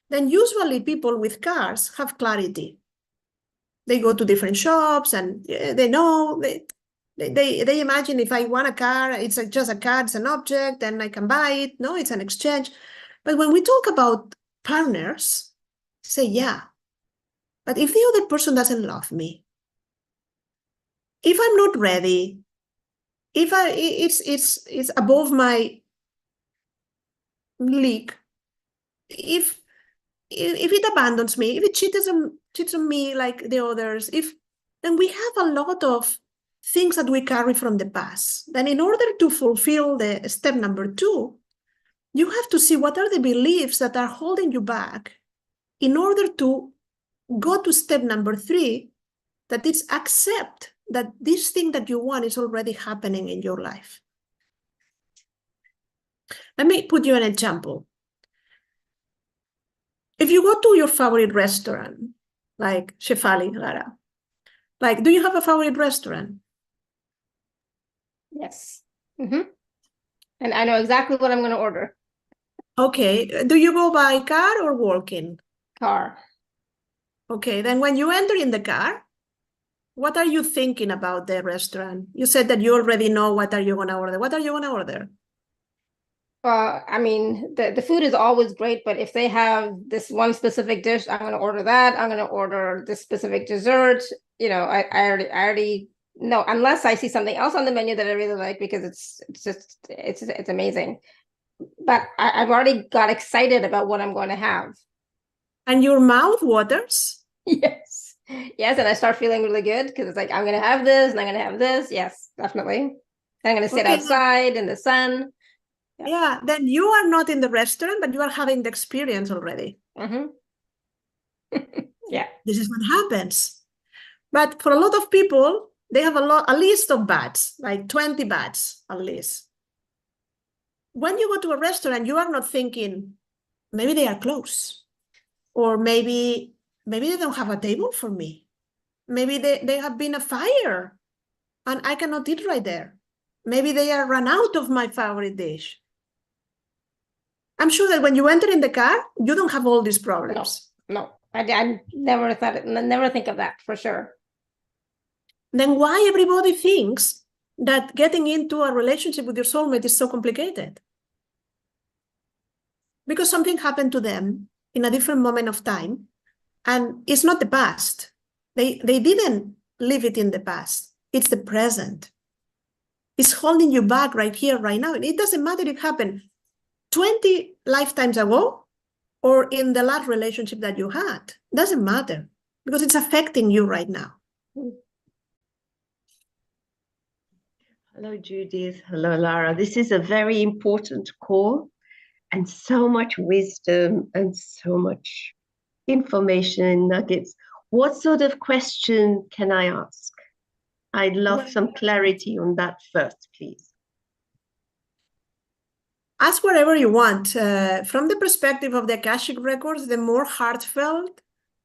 Then usually people with cars have clarity. They go to different shops and they know, they imagine if I want a car, it's just a car, it's an object, and I can buy it. No, it's an exchange. But when we talk about partners, say, yeah, but if the other person doesn't love me, if I'm not ready, if it's above my league, if it abandons me, if it cheats on me like the others, then we have a lot of things that we carry from the past. Then in order to fulfill the step number 2, you have to see what are the beliefs that are holding you back in order to go to step number 3, that is accept that this thing that you want is already happening in your life. Let me put you an example. If you go to your favorite restaurant, like Shefali, Lara, like, do you have a favorite restaurant? Yes. Mm-hmm. And I know exactly what I'm going to order. Okay. Do you go by car or walking? Car. Okay. Then when you enter in the car, what are you thinking about the restaurant? You said that you already know what are you going to order. What are you going to order? I mean, the food is always great, but if they have this one specific dish, I'm going to order that. I'm going to order this specific dessert. You know, I already know, unless I see something else on the menu that I really like, because it's amazing. But I've already got excited about what I'm going to have. And your mouth waters? Yes. Yes, and I start feeling really good because it's like, I'm going to have this and I'm going to have this. Yes, definitely. And I'm going to sit outside in the sun. Yeah, then you are not in the restaurant, but you are having the experience already. Mm-hmm. Yeah. This is what happens. But for a lot of people, they have a list of bads, like 20 bads at least. When you go to a restaurant, you are not thinking, maybe they are closed. Or maybe they don't have a table for me. Maybe they have been a fire and I cannot eat right there. Maybe they are run out of my favorite dish. I'm sure that when you enter in the car, you don't have all these problems. No. I never think of that for sure. Then why everybody thinks that getting into a relationship with your soulmate is so complicated? Because something happened to them in a different moment of time, and it's not the past. They didn't live it in the past. It's the present. It's holding you back right here, right now. And it doesn't matter if it happened 20 lifetimes ago or in the last relationship that you had. It doesn't matter because it's affecting you right now. Hello, Judith. Hello, Lara. This is a very important call and so much wisdom and so much information and nuggets. What sort of question can I ask? I'd love some clarity on that first, please. Ask whatever you want. From the perspective of the Akashic Records, the more heartfelt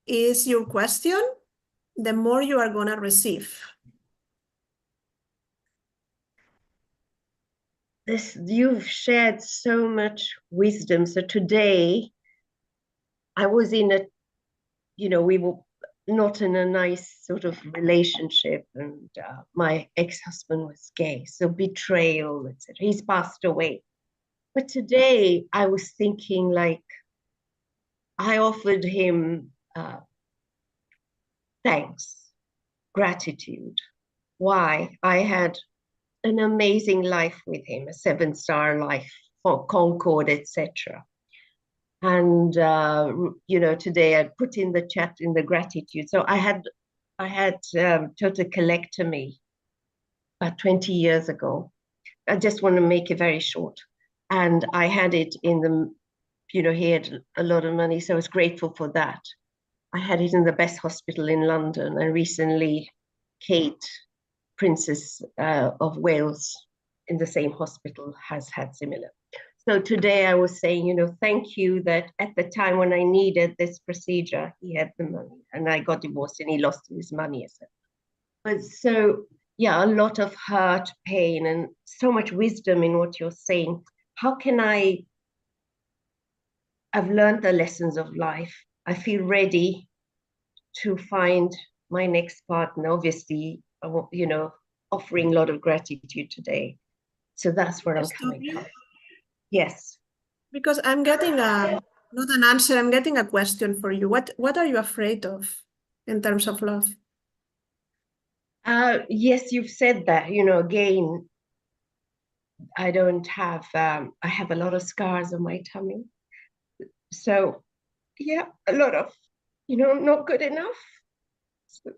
is your question, the more you are going to receive. You've shared so much wisdom. So today, I was in we were not in a nice sort of relationship, and my ex-husband was gay, so betrayal, etc. He's passed away. But today I was thinking, like, I offered him thanks, gratitude. Why? I had an amazing life with him, a 7-star life, Concord, etc. And today I put in the chat in the gratitude. So I had total colectomy about 20 years ago. I just want to make it very short. And I had it in the, he had a lot of money, so I was grateful for that. I had it in the best hospital in London, and recently Kate, Princess of Wales, in the same hospital, has had similar. So today I was saying, thank you that at the time when I needed this procedure, he had the money, and I got divorced and he lost his money, etc. But so, yeah, a lot of hurt, pain, and so much wisdom in what you're saying. How can I've learned the lessons of life. I feel ready to find my next partner. Obviously, offering a lot of gratitude today. So that's where I'm coming from. Yes. Because I'm getting not an answer, I'm getting a question for you. What are you afraid of in terms of love? Yes, you've said that. Again, I don't have, I have a lot of scars on my tummy. So, yeah, a lot of, not good enough. So,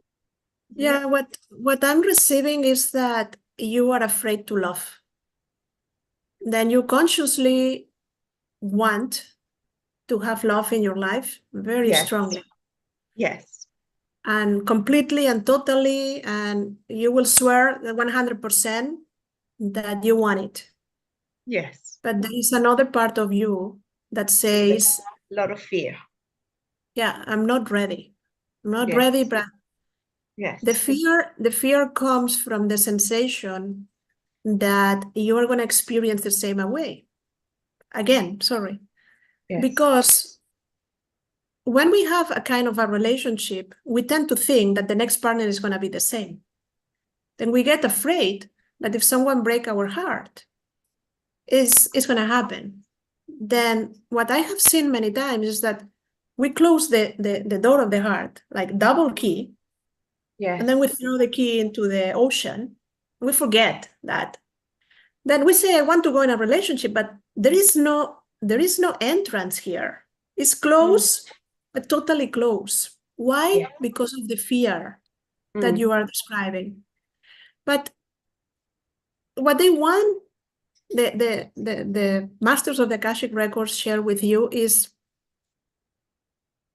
Yeah, what I'm receiving is that you are afraid to love. Then you consciously want to have love in your life very yes. strongly. Yes. And completely and totally, and you will swear that 100% that you want it. Yes. But there is another part of you that says, a lot of fear. yeah, I'm not ready. I'm not Yes. ready, but yes. The fear comes from the sensation that you are going to experience the same way. Again, sorry. Yes. Because when we have a kind of a relationship, we tend to think that the next partner is going to be the same. Then we get afraid that if someone breaks our heart, it's going to happen. Then what I have seen many times is that we close the door of the heart, like double key, Yes. and then we throw the key into the ocean. We forget that. Then we say, I want to go in a relationship, but there is no entrance here. It's closed, but totally closed. Why? Yeah. Because of the fear that you are describing. But what they want, the masters of the Akashic Records share with you is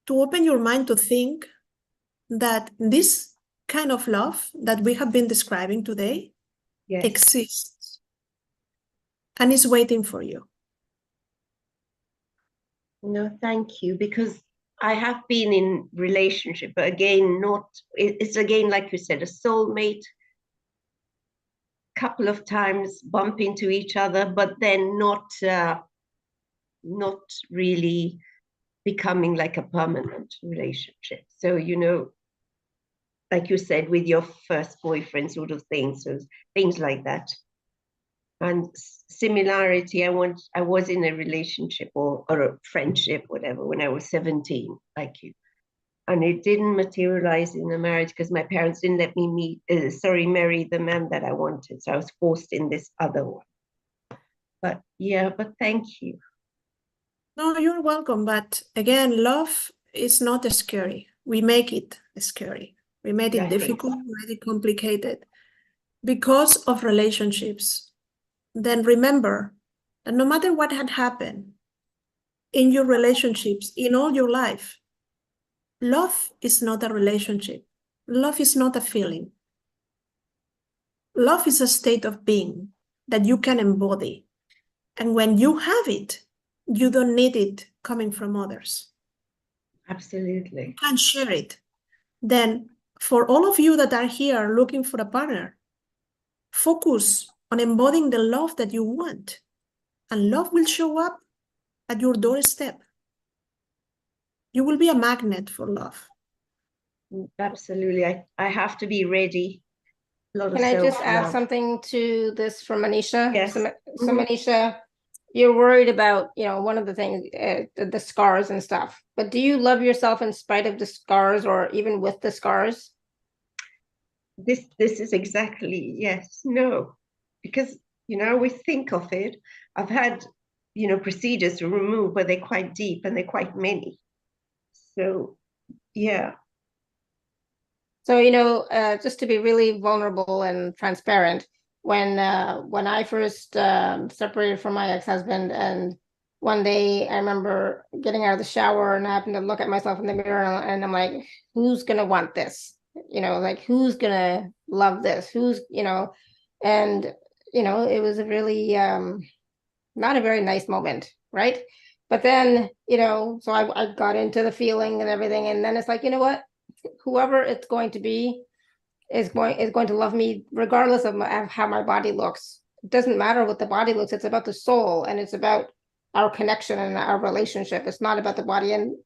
to open your mind to think that this kind of love that we have been describing today Yes. exists and is waiting for you. No, thank you, because I have been in relationship, but again, it's again, like you said, a soulmate, couple of times bump into each other, but then not really becoming like a permanent relationship. So, like you said, with your first boyfriend sort of thing, so things like that. And similarity, I was in a relationship or a friendship, whatever, when I was 17, like you. And it didn't materialize in a marriage because my parents didn't let me marry the man that I wanted. So I was forced in this other one. But thank you. No, you're welcome. But again, love is not scary. We make it scary. We made it difficult, we made it complicated because of relationships. Then remember that no matter what had happened in your relationships, in all your life, love is not a relationship. Love is not a feeling. Love is a state of being that you can embody. And when you have it, you don't need it coming from others. Absolutely. You can share it. Then for all of you that are here looking for a partner, focus on embodying the love that you want. And love will show up at your doorstep. You will be a magnet for love. Absolutely. I have to be ready. Can I just add something to this from Manisha? Yes. So Manisha, you're worried about, one of the things, the scars and stuff. But do you love yourself in spite of the scars or even with the scars? This is exactly, yes, no. Because, we think of it. I've had, procedures to remove, but they're quite deep and they're quite many. So, yeah. So, just to be really vulnerable and transparent, when I first separated from my ex-husband, and one day I remember getting out of the shower and I happened to look at myself in the mirror and I'm like, who's gonna want this? Like who's gonna love this? And it was a really not a very nice moment, right? But then, so I got into the feeling and everything, and then it's like, you know what? Whoever it's going to be is going to love me regardless of how my body looks. It doesn't matter what the body looks. It's about the soul, and it's about our connection and our relationship. It's not about the body. And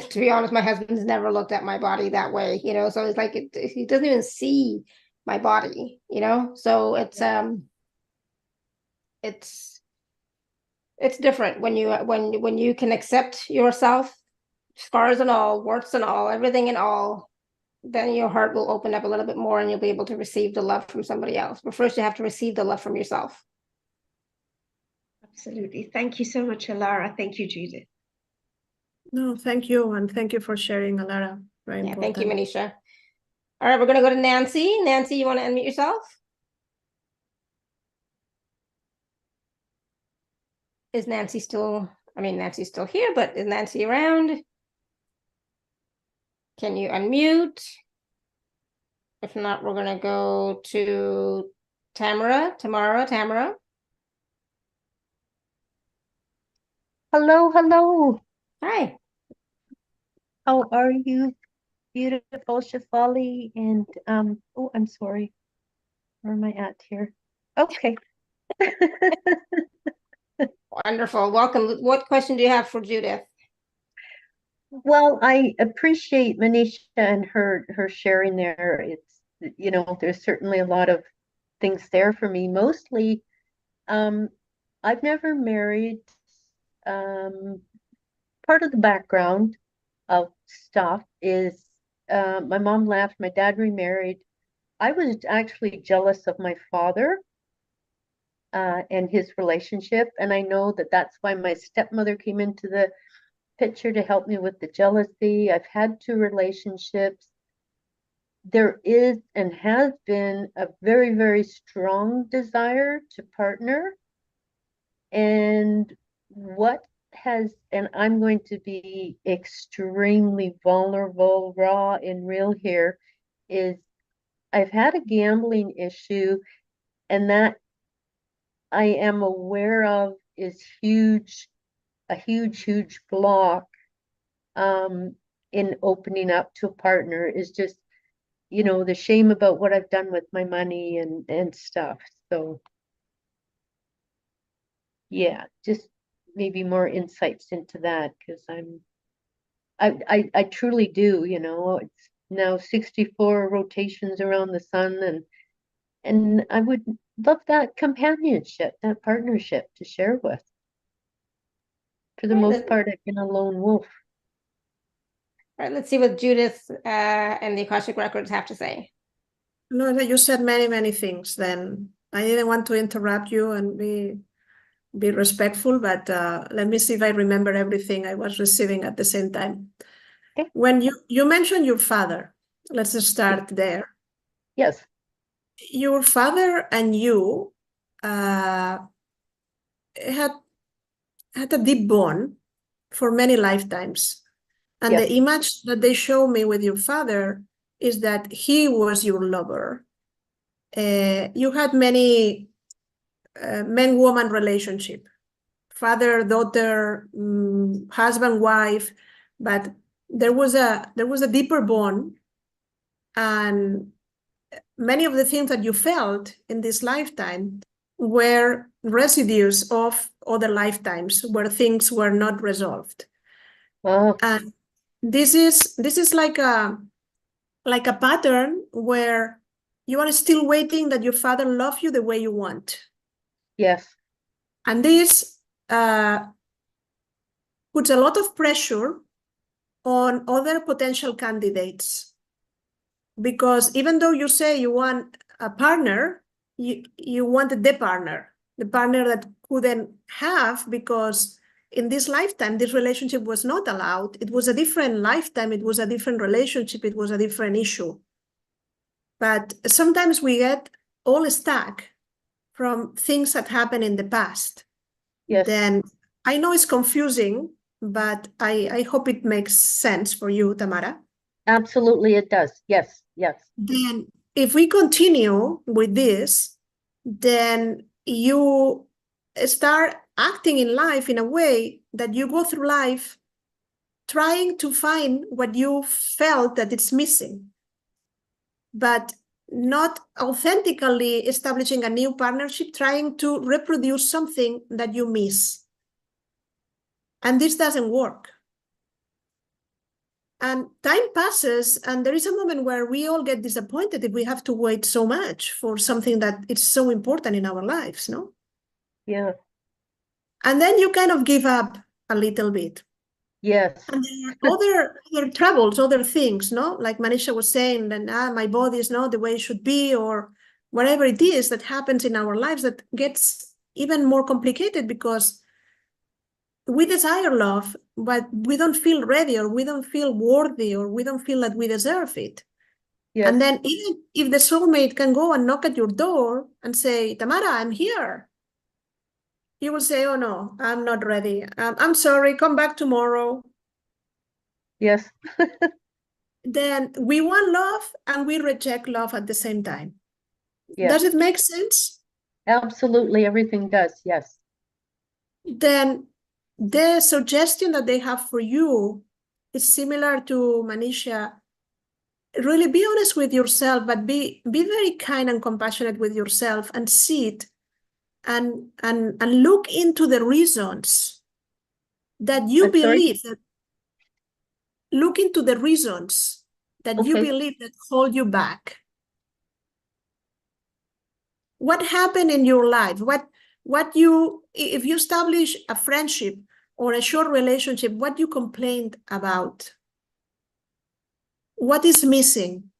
to be honest, my husband's never looked at my body that way, so it's like he doesn't even see my body, so it's different when you can accept yourself, scars and all, warts and all, everything and all. Then your heart will open up a little bit more and you'll be able to receive the love from somebody else. But first you have to receive the love from yourself. Absolutely. Thank you so much, Alara. Thank you, Judith. No, thank you. And thank you for sharing, Alara. Very important. Thank you, Manisha. All right, we're going to go to Nancy. Nancy, you want to unmute yourself? Is Nancy still, Nancy's still here, but is Nancy around? Can you unmute? If not, we're going to go to Tamara. Hello. Hi. How are you, beautiful Shefali? And oh, I'm sorry. Where am I at here? Okay. Wonderful. Welcome. What question do you have for Judith? Well, I appreciate Manisha and her sharing there. It's, there's certainly a lot of things there for me. Mostly, I've never married. Part of the background of stuff is my mom left, my dad remarried. I was actually jealous of my father and his relationship, and I know that that's why my stepmother came into the picture to help me with the jealousy. I've had 2 relationships. There is and has been a very, very strong desire to partner, and I'm going to be extremely vulnerable, raw, and real here, is I've had a gambling issue, and that I am aware of is a huge block in opening up to a partner, is just, the shame about what I've done with my money and stuff. So yeah, just maybe more insights into that, because I truly do, it's now 64 rotations around the sun, and I would love that companionship, that partnership to share with. For the most part, I've been a lone wolf. All right, let's see what Judith and the Akashic Records have to say. No, you said many things. Then I didn't want to interrupt you and be respectful, but let me see if I remember everything I was receiving at the same time. Okay. When you mentioned your father, let's just start there. Yes. Your father and you had a deep bond for many lifetimes. And Yes. the image that they show me with your father is that he was your lover. You had many man-woman relationship, father, daughter, husband, wife, but there was a deeper bond, and many of the things that you felt in this lifetime were residues of other lifetimes where things were not resolved. Oh. And this is like a pattern where you are still waiting that your father love you the way you want. Yes. And this puts a lot of pressure on other potential candidates, because even though you say you want a partner, you wanted the partner that couldn't have, because in this lifetime, this relationship was not allowed. It was a different lifetime. It was a different relationship. It was a different issue. But sometimes we get all stuck from things that happened in the past. Yes. Then I know it's confusing, but I hope it makes sense for you, Tamara. Absolutely, it does. Yes. Then if we continue with this, then you start acting in life in a way that you go through life trying to find what you felt that it's missing, but not authentically establishing a new partnership, trying to reproduce something that you miss. And this doesn't work. And time passes, and there is a moment where we all get disappointed if we have to wait so much for something that is so important in our lives, no? Yeah. And then you kind of give up a little bit. Yes. And there are other troubles, other things, no? Like Manisha was saying, that my body is not the way it should be, or whatever it is that happens in our lives that gets even more complicated because we desire love, but we don't feel ready, or we don't feel worthy, or we don't feel that we deserve it. Yes. And then even if the soulmate can go and knock at your door and say, Tamara, I'm here, you will say, oh no, I'm not ready. I'm sorry, come back tomorrow. Yes. Then we want love and we reject love at the same time. Yes. Does it make sense? Absolutely, everything does. Yes. Then the suggestion that they have for you is similar to Manisha. Really be honest with yourself, but be very kind and compassionate with yourself, and sit and look into the reasons that you believe that look into the reasons that you believe that hold you back. What happened in your life? If you establish a friendship or a short relationship, what you complained about? What is missing?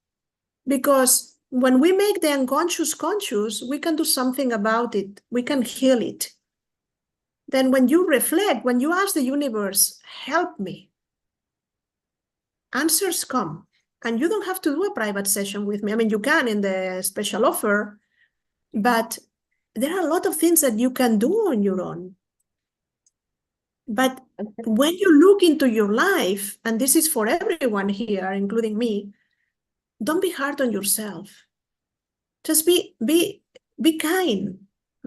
Because when we make the unconscious conscious, we can do something about it. We can heal it. Then when you reflect, when you ask the universe, help me, answers come. And you don't have to do a private session with me. I mean, you can in the special offer, but there are a lot of things that you can do on your own. But when you look into your life, and this is for everyone here, including me, don't be hard on yourself. Just be kind,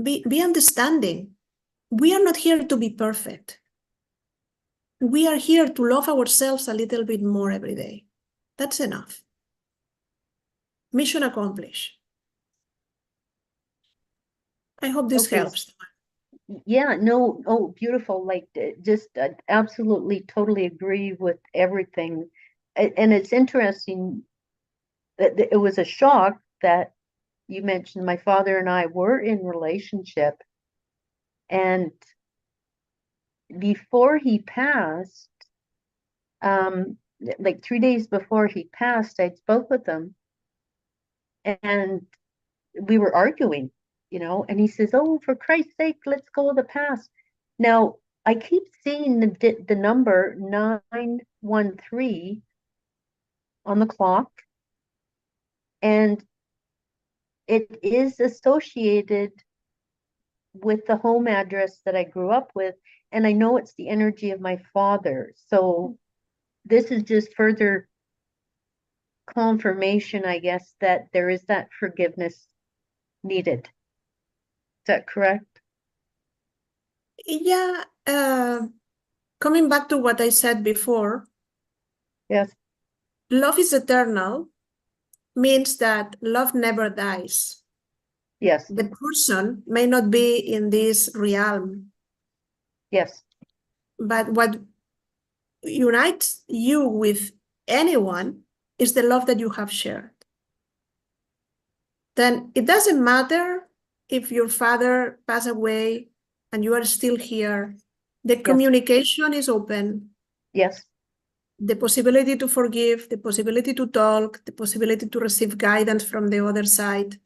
be understanding. We are not here to be perfect. We are here to love ourselves a little bit more every day. That's enough. Mission accomplished. I hope this helps. Yeah, no, oh, beautiful. Like, just absolutely, totally agree with everything. And it's interesting that it was a shock that you mentioned my father and I were in relationship. And before he passed, like 3 days before he passed, I spoke with him and we were arguing, and he says, oh, for Christ's sake, let's go to the past. Now, I keep seeing the number 913 on the clock, and it is associated with the home address that I grew up with, and I know it's the energy of my father. So this is just further confirmation, I guess, that there is that forgiveness needed. Is that correct? Yeah, coming back to what I said before, Yes. love is eternal means that love never dies. Yes. The person may not be in this realm. Yes. But what unites you with anyone is the love that you have shared. Then it doesn't matter if your father passed away and you are still here. The communication is open. Yes. The possibility to forgive, the possibility to talk, the possibility to receive guidance from the other side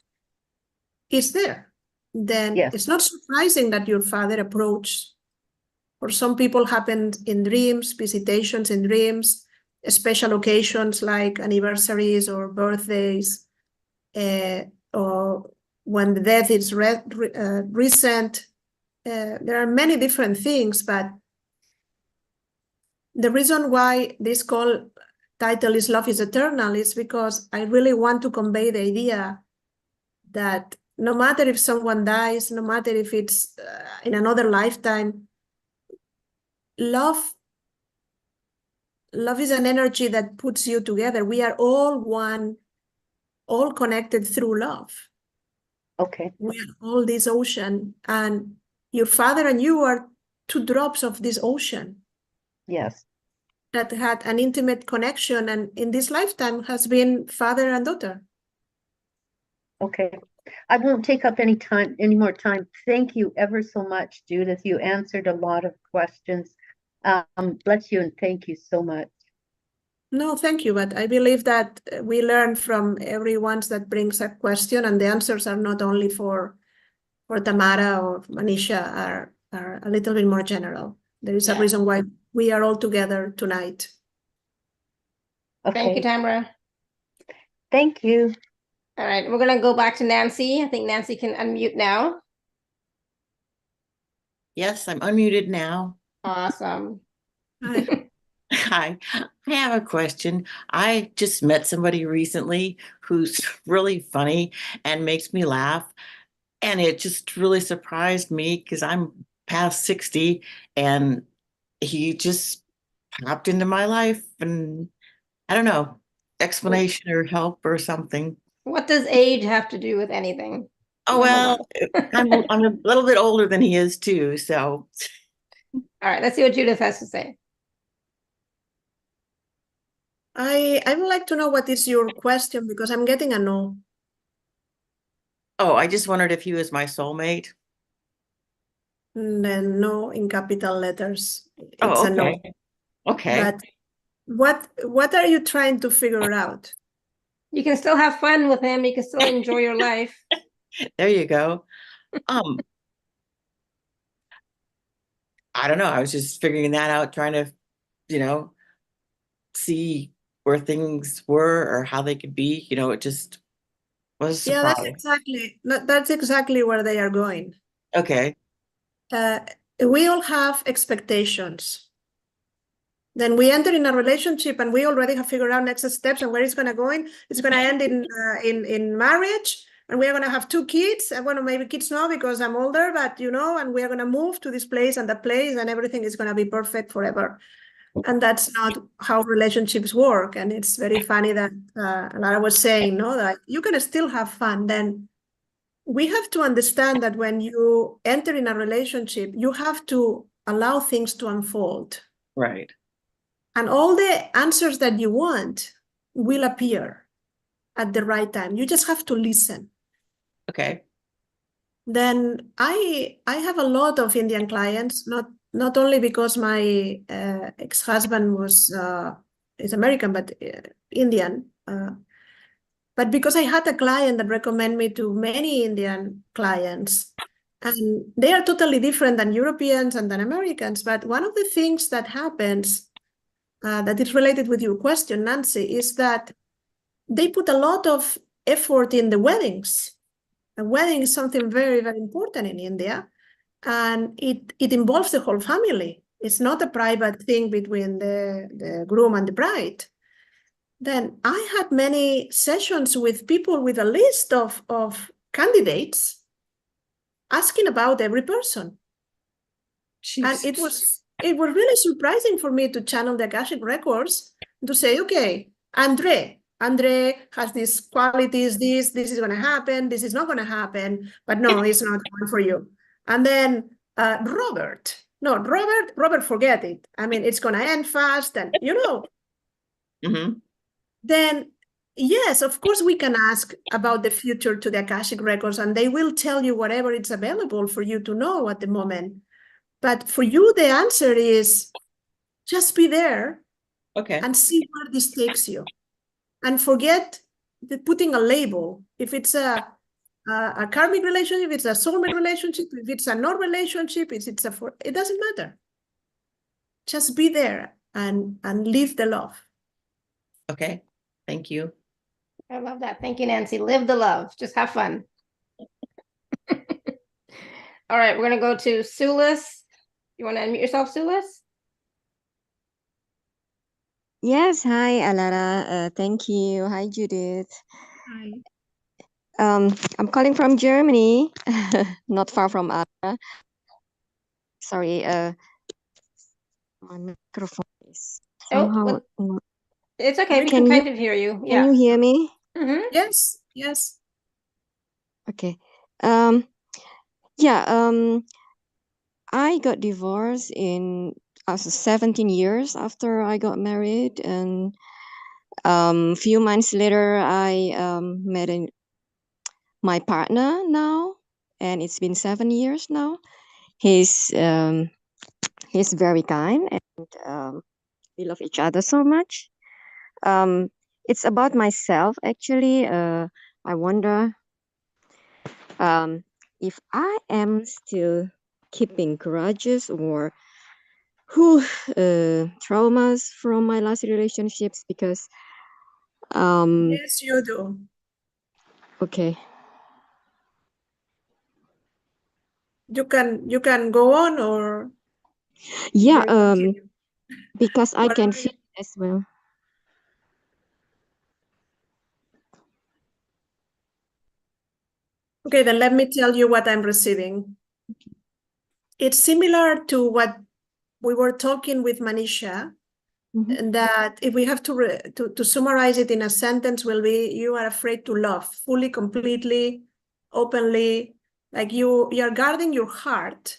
is there. Then it's not surprising that your father approached. For some people, happened in dreams, visitations in dreams, special occasions like anniversaries or birthdays, or when the death is recent. There are many different things, but the reason why this title is Love is Eternal is because I really want to convey the idea that no matter if someone dies, no matter if it's in another lifetime, love is an energy that puts you together. We are all one, all connected through love. Okay. We are all this ocean, and your father and you are 2 drops of this ocean Yes. that had an intimate connection, and in this lifetime has been father and daughter. Okay. I won't take up any more time. Thank you ever so much, Judith. You answered a lot of questions. Bless you and thank you so much. No, thank you. But I believe that we learn from everyone that brings a question, and the answers are not only for Tamara or Manisha, are a little bit more general. There is a reason why we are all together tonight. Okay. Thank you, Tamara. Thank you. All right, we're going to go back to Nancy. I think Nancy can unmute now. Yes, I'm unmuted now. Awesome. Hi. Hi, I have a question. I just met somebody recently who's really funny and makes me laugh. And it just really surprised me because I'm past 60 and he just popped into my life and I don't know, explanation or help or something. What does age have to do with anything? Oh, well, I'm a little bit older than he is too. So, All right, let's see what Judith has to say. I would like to know what is your question, because I'm getting a no. oh, I just wondered if he was my soulmate. And then no in capital letters. It's Oh, a no. okay. Okay. But what are you trying to figure out? You can still have fun with him. You can still enjoy your life. There you go. I don't know. I was just figuring that out, trying to, see where things were or how they could be. It just was a Yeah, surprise. that's exactly where they are going. Okay. We all have expectations. Then we enter in a relationship and we already have figured out next steps and where it's going to go in. It's going to end in marriage, and we're going to have 2 kids. Well, maybe kids now because I'm older, but and we're going to move to this place and that place, and everything is going to be perfect forever. And that's not how relationships work. And it's very funny that Lara was saying, that you can still have fun. Then we have to understand that when you enter in a relationship, you have to allow things to unfold. Right. And all the answers that you want will appear at the right time. You just have to listen. Okay. Then I have a lot of Indian clients, not only because my ex-husband is American, but Indian. But because I had a client that recommended me to many Indian clients. And they are totally different than Europeans and than Americans. But one of the things that happens that is related with your question, Nancy, is that they put a lot of effort in the weddings. A wedding is something very, very important in India, and it involves the whole family. It's not a private thing between the groom and the bride. Then I had many sessions with people with a list of candidates asking about every person. Jesus. And it was really surprising for me to channel the Akashic Records to say, okay, Andre has these qualities, this is going to happen, this is not going to happen, but no, it's not one for you. And then Robert, forget it. I mean, it's going to end fast, and Mm-hmm. Then yes, of course we can ask about the future to the Akashic Records, and they will tell you whatever it's available for you to know at the moment. But for you, the answer is just be there. Okay. And see where this takes you. And forget putting a label. If it's a karmic relationship, if it's a soulmate relationship, if it's a no relationship, it doesn't matter. Just be there and live the love. Okay. Thank you. I love that. Thank you, Nancy. Live the love. Just have fun. All right, we're going to go to Sulis. You want to unmute yourself, Sulis? Yes, hi, Alara. Thank you. Hi, Judith. Hi. I'm calling from Germany, not far from Anna. Sorry, my microphone is somehow. It's okay. We Can can you kind of hear you. can Yeah. you hear me? Yes, yes. Okay. Yeah. I got divorced in 17 years after I got married, and few months later I met my partner now, and it's been 7 years now. He's very kind, and we love each other so much. It's about myself actually. I wonder if I am still keeping grudges or traumas from my last relationships, because Yes, you do. okay. You can go on, or Yeah, you'll continue. because I can Whatever feel it as well. Okay, then let me tell you what I'm receiving. It's similar to what we were talking with Manisha, Mhm. that if we have to summarize it in a sentence, will be you are afraid to love fully, completely, openly, like you're guarding your heart.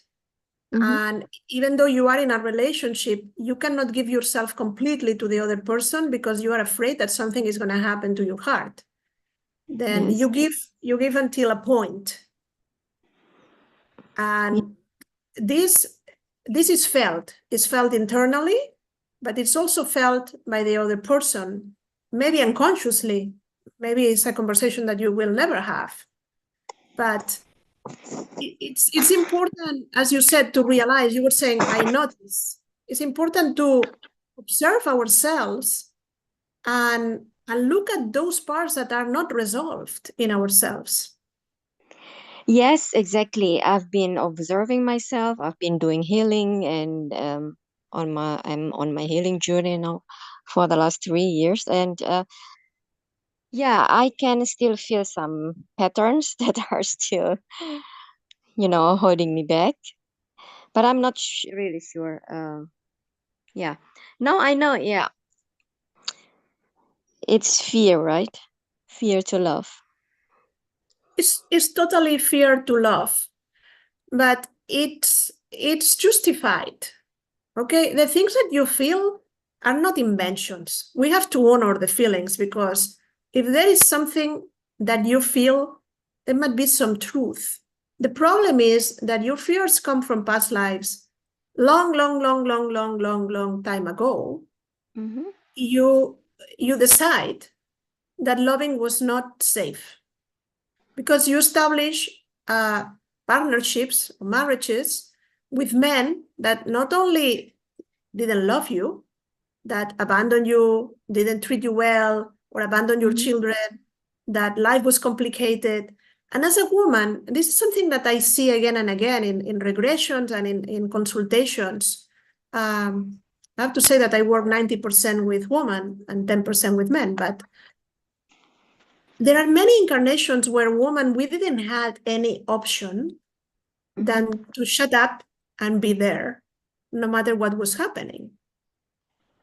Mhm. And even though you are in a relationship, you cannot give yourself completely to the other person because you are afraid that something is going to happen to your heart. Then Yes. you give until a point. And this is felt. It's felt internally, but it's also felt by the other person, maybe unconsciously. Maybe it's a conversation that you will never have. But it's important, as you said, to realize. You were saying, I notice. It's important to observe ourselves and look at those parts that are not resolved in ourselves. Yes, exactly. I've been observing myself. I've been doing healing, and I'm on my healing journey now for the last 3 years, and yeah, I can still feel some patterns that are still, holding me back. But I'm not really sure. Yeah. Now I know. Yeah, it's fear, right? Fear to love. It's totally fear to love, but it's justified. Okay, the things that you feel are not inventions. We have to honor the feelings, because if there is something that you feel, there might be some truth. The problem is that your fears come from past lives. Long, long, long, long, long, long, long time ago, Mm-hmm. you decide that loving was not safe because you establish partnerships or marriages with men that not only didn't love you, that abandoned you, didn't treat you well, or abandoned your Mm-hmm. children, that life was complicated. And as a woman, this is something that I see again and again in regressions and in consultations. I have to say that I work 90% with women and 10% with men, but there are many incarnations where women, we didn't have any option than to shut up and be there, no matter what was happening.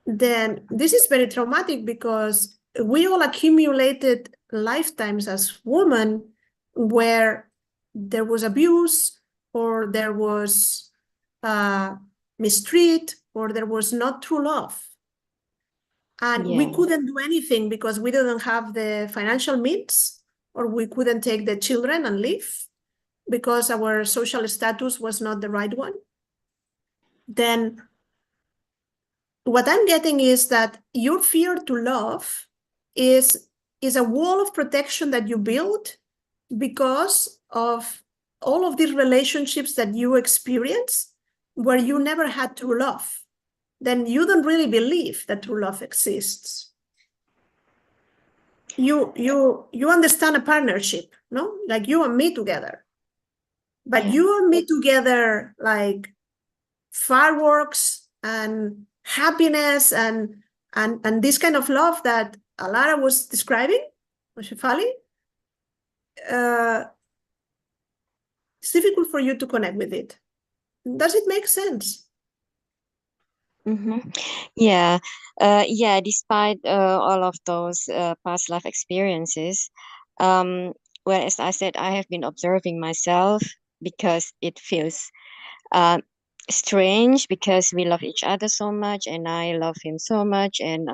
Then this is very traumatic because we all accumulated lifetimes as women where there was abuse, or there was mistreat, or there was not true love. And we Yeah. couldn't do anything because we didn't have the financial means, or we couldn't take the children and leave because our social status was not the right one. Then what I'm getting is that your fear to love is a wall of protection that you build because of all of these relationships that you experience where you never had true love. Then you don't really believe that true love exists. You understand a partnership, no? Like you and me together. But Yeah. you and me together, like fireworks and happiness and this kind of love that Alara was describing, or Shefali, it's difficult for you to connect with it. Does it make sense? Yeah, despite all of those past life experiences, well, as I said, I have been observing myself because it feels strange because we love each other so much and I love him so much and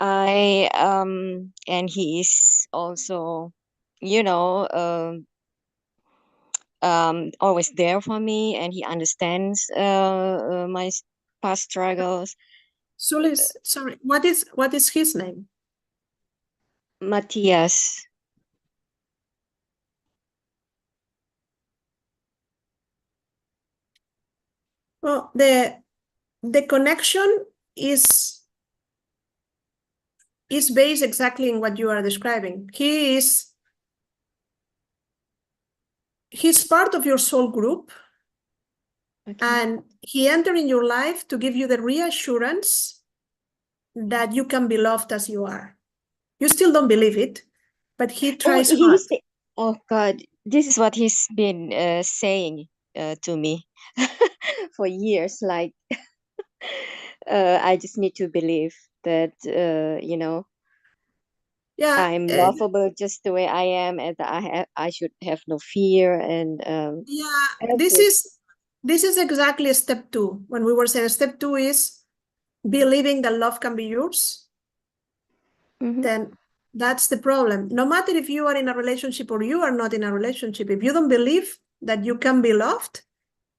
and he is also, you know, always there for me and he understands my past struggles. Sulis, sorry, what is his name? Matthias. Well, the connection is based exactly in what you are describing. He's part of your soul group, Okay. and he entered in your life to give you the reassurance that you can be loved as you are. You still don't believe it, but he tries hard. Oh God, this is what he's been saying to me for years. Like, I just need to believe that, Yeah, I'm lovable just the way I am, and that I should have no fear. And yeah, every- this is exactly step 2. When we were saying step 2 is believing that love can be yours, Mhm. then that's the problem. No matter if you are in a relationship or you are not in a relationship, if you don't believe that you can be loved,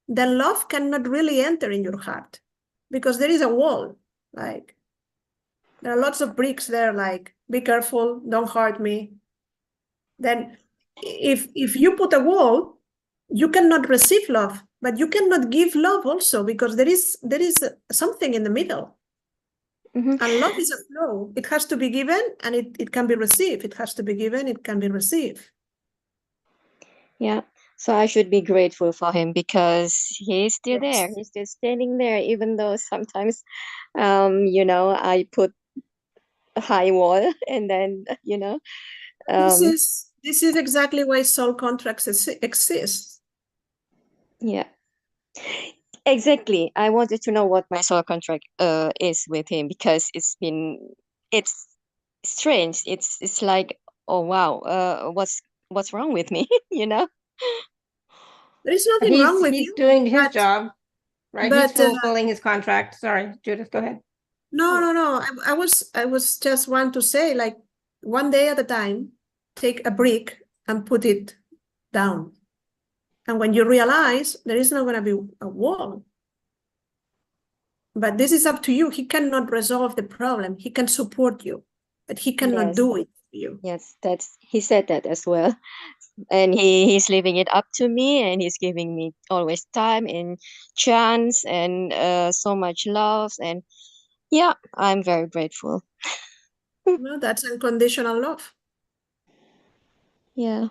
then love cannot really enter in your heart because there is a wall. Like, there are lots of bricks there, like, be careful, don't hurt me. Then if you put a wall, you cannot receive love, but you cannot give love also because there is something in the middle. Mhm. And love is a flow. It has to be given and it can be received. It has to be given, it can be received. Yeah. So I should be grateful for him because he's still there. Yes. He's still standing there, even though sometimes, I put a high wall and then, This is exactly why soul contracts exist. yeah, exactly. I wanted to know what my soul contract is with him because it's strange. It's like, oh wow, what's wrong with me? There is nothing wrong with He's you, doing his but job, right? He's fulfilling his contract. Sorry, Judith, go ahead. no. I was just want to say, like, one day at a time, take a brick and put it down. And when you realize there is not going to be a wall, but this is up to you. He cannot resolve the problem. He can support you, but he cannot Yes, do it for you. yes, he said that as well. And he's leaving it up to me and he's giving me always time and chance and so much love and yeah, I'm very grateful. No, that's unconditional love. Yeah,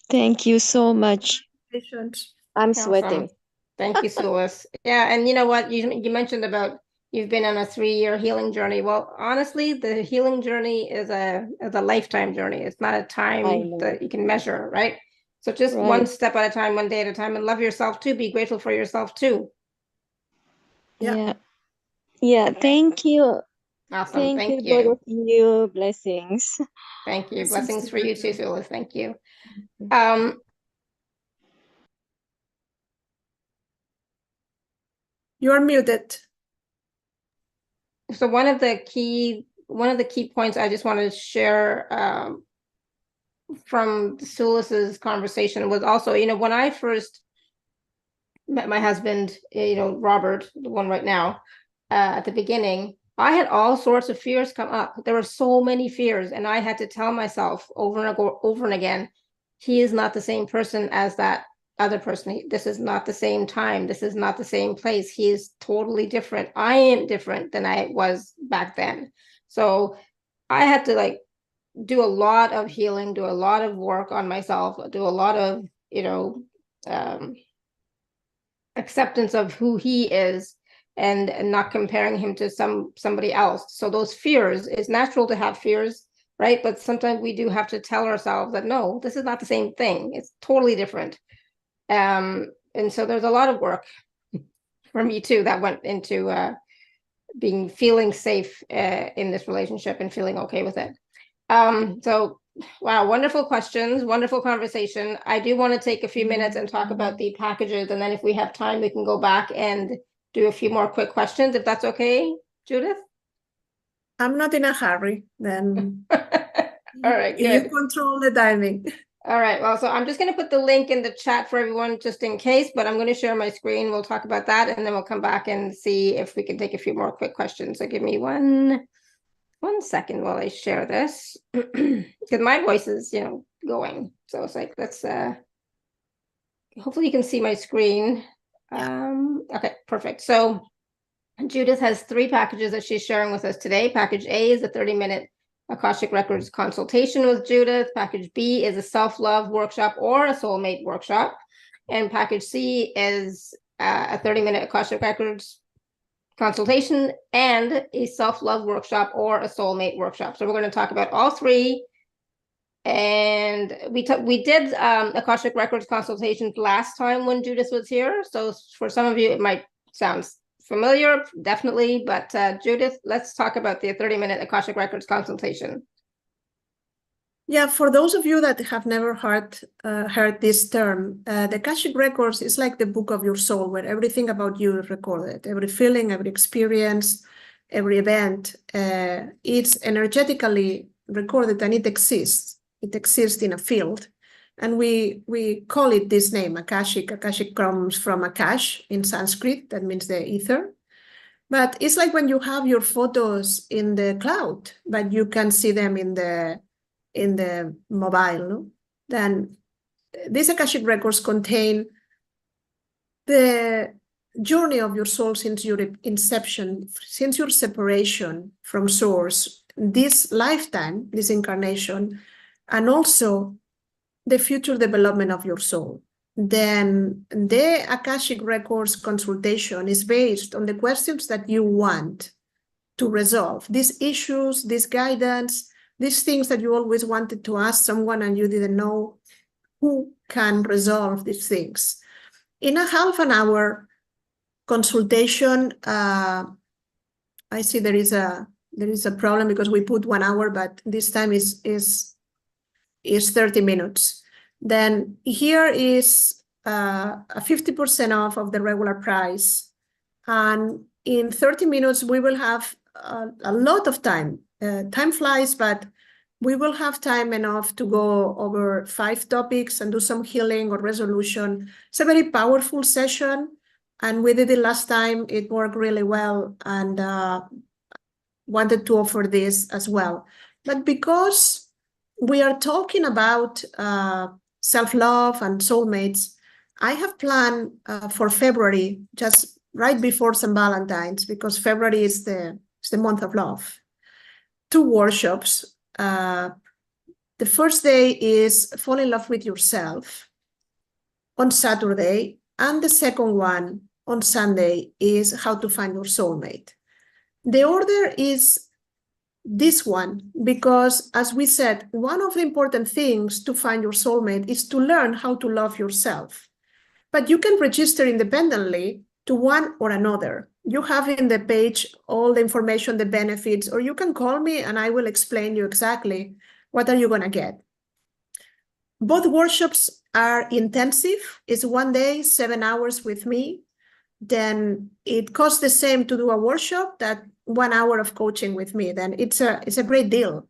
thank you so much. Patience. I'm Awesome. sweating. Thank you, Sulis. Yeah, and you know what? You mentioned about you've been on a 3-year healing journey. Well, honestly, the healing journey is a lifetime journey. It's not a I time know. that you can measure, right? So just one Right. step at a time, one day at a time, and love yourself too. Be grateful for yourself too. Yeah. Yeah, thank you. Awesome. Thank you, Thank both you. of you. Blessings. Thank you. Blessings Blessings to for you you too, too. Sulis. Thank you. You are muted. So one of the key points I just wanted to share from Sulis's conversation was also, when I first met my husband, Robert, the one right now, at the beginning, I had all sorts of fears come up. There were so many fears, and I had to tell myself over and again, he is not the same person as that other person. This is not the same time. This is not the same place. He is totally different. I am different than I was back then. So I had to do a lot of healing, do a lot of work on myself, do a lot of, acceptance of who he is and not comparing him to somebody else. So those fears, it's natural to have fears. right? But sometimes we do have to tell ourselves that, no, this is not the same thing. It's totally different. And so there's a lot of work for me too that went into feeling safe in this relationship and feeling okay with it. So wow, wonderful questions, wonderful conversation. I do want to take a few minutes and talk about the packages, and then if we have time, we can go back and do a few more quick questions, if that's okay, Judith? I'm not in a hurry, then All right, you good. control the timing. All right, well, so I'm just going to put the link in the chat for everyone just in case, but I'm going to share my screen. We'll talk about that, and then we'll come back and see if we can take a few more quick questions. So give me one second while I share this, because my voice is, going. So it's like, let's, hopefully you can see my screen. Okay, perfect. So Judith has 3 packages that she's sharing with us today. Package A is a 30-minute Akashic Records consultation with Judith. Package B is a self-love workshop or a soulmate workshop. And package C is a 30-minute Akashic Records consultation and a self-love workshop or a soulmate workshop. So we're going to talk about all 3. And we did Akashic Records consultations last time when Judith was here. So for some of you, it might sound familiar, definitely. But Judith, let's talk about the 30-minute Akashic Records consultation. Yeah, for those of you that have never heard this term, the Akashic Records is like the book of your soul, where everything about you is recorded. Every feeling, every experience, every event, it's energetically recorded, and it exists. It exists in a field. And we call it this name, Akashic. Akashic comes from Akash in Sanskrit, that means the ether. But it's like when you have your photos in the cloud, but you can see them in the mobile, no? Then these Akashic Records contain the journey of your soul since your inception, since your separation from source, this lifetime, this incarnation, and also the future development of your soul. Then the Akashic Records consultation is based on the questions that you want to resolve, these issues, this guidance, these things that you always wanted to ask someone and you didn't know who can resolve these things. In a half an hour consultation, I see there is a problem because we put 1 hour, but this time is 30 minutes. Then here is a 50% off of the regular price. And in 30 minutes, we will have a lot of time. Time flies, but we will have time enough to go over 5 topics and do some healing or resolution. It's a very powerful session, and we did it last time. It worked really well, and wanted to offer this as well. But because we are talking about self-love and soulmates, I have planned for February, just right before St. Valentine's, because February is the month of love, 2 workshops. The first day is Fall in Love with Yourself on Saturday, and the second one on Sunday is How to Find Your Soulmate. The order is this one because, as we said, one of the important things to find your soulmate is to learn how to love yourself. But you can register independently to one or another. You have in the page all the information, the benefits, or you can call me and I will explain you exactly what are you going to get. Both workshops are intensive. It's 1 day, 7 hours with me. Then it costs the same to do a workshop that 1 hour of coaching with me. Then it's a great deal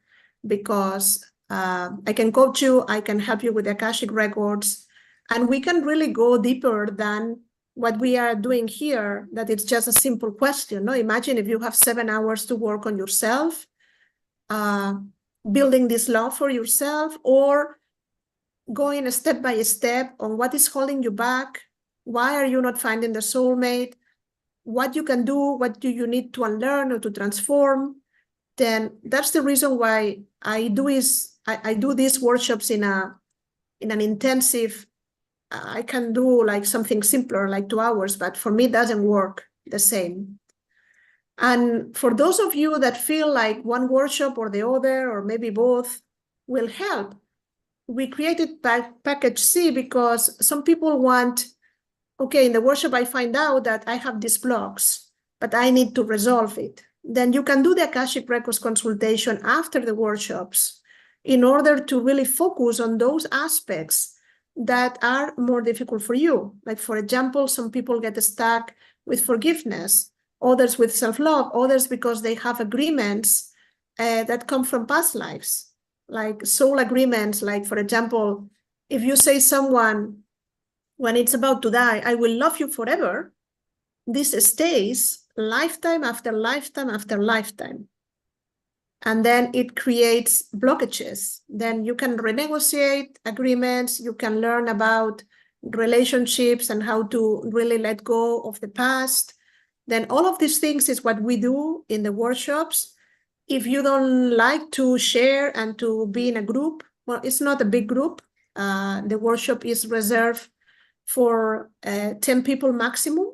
because I can coach you, I can help you with the Akashic Records, and we can really go deeper than what we are doing here, that it's just a simple question. No, imagine if you have 7 hours to work on yourself, building this love for yourself, or going step by step on what is holding you back. Why are you not finding the soulmate? What you can do, what do you need to unlearn or to transform? Then that's the reason why I do these workshops in an intensive. I can do like something simpler, like 2 hours, but for me it doesn't work the same. And for those of you that feel like one workshop or the other, or maybe both, will help, we created package C because some people want, okay, in the workshop I find out that I have these blocks, but I need to resolve it. Then you can do the Akashic Records consultation after the workshops in order to really focus on those aspects that are more difficult for you. Like, for example, some people get stuck with forgiveness, others with self-love, others because they have agreements that come from past lives, like soul agreements. Like, for example, if you say someone when it's about to die, I will love you forever, this stays lifetime after lifetime after lifetime. And then it creates blockages. Then you can renegotiate agreements, you can learn about relationships and how to really let go of the past. Then all of these things is what we do in the workshops. If you don't like to share and to be in a group, well, it's not a big group. The workshop is reserved for 10 people maximum.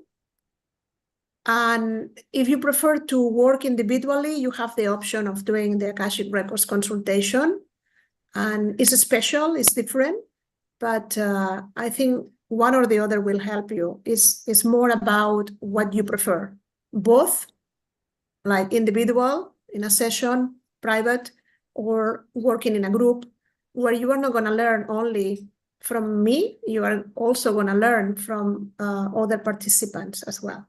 And if you prefer to work individually, you have the option of doing the Akashic Records consultation. And it's special, it's different, but I think one or the other will help you. It's more about what you prefer, both like individual in a session, private, or working in a group, where you are not going to learn only from me, you are also going to learn from other participants as well.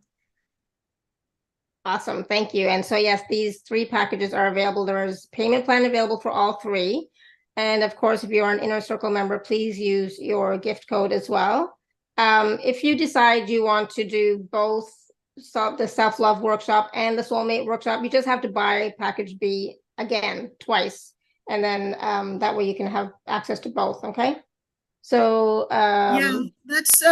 Awesome, thank you. And so yes, these 3 packages are available. There is payment plan available for all 3. And of course, if you are an Inner Circle member, please use your gift code as well. If you decide you want to do both the self-love workshop and the soulmate workshop, you just have to buy package B again twice. And then that way you can have access to both, okay? So yeah, that's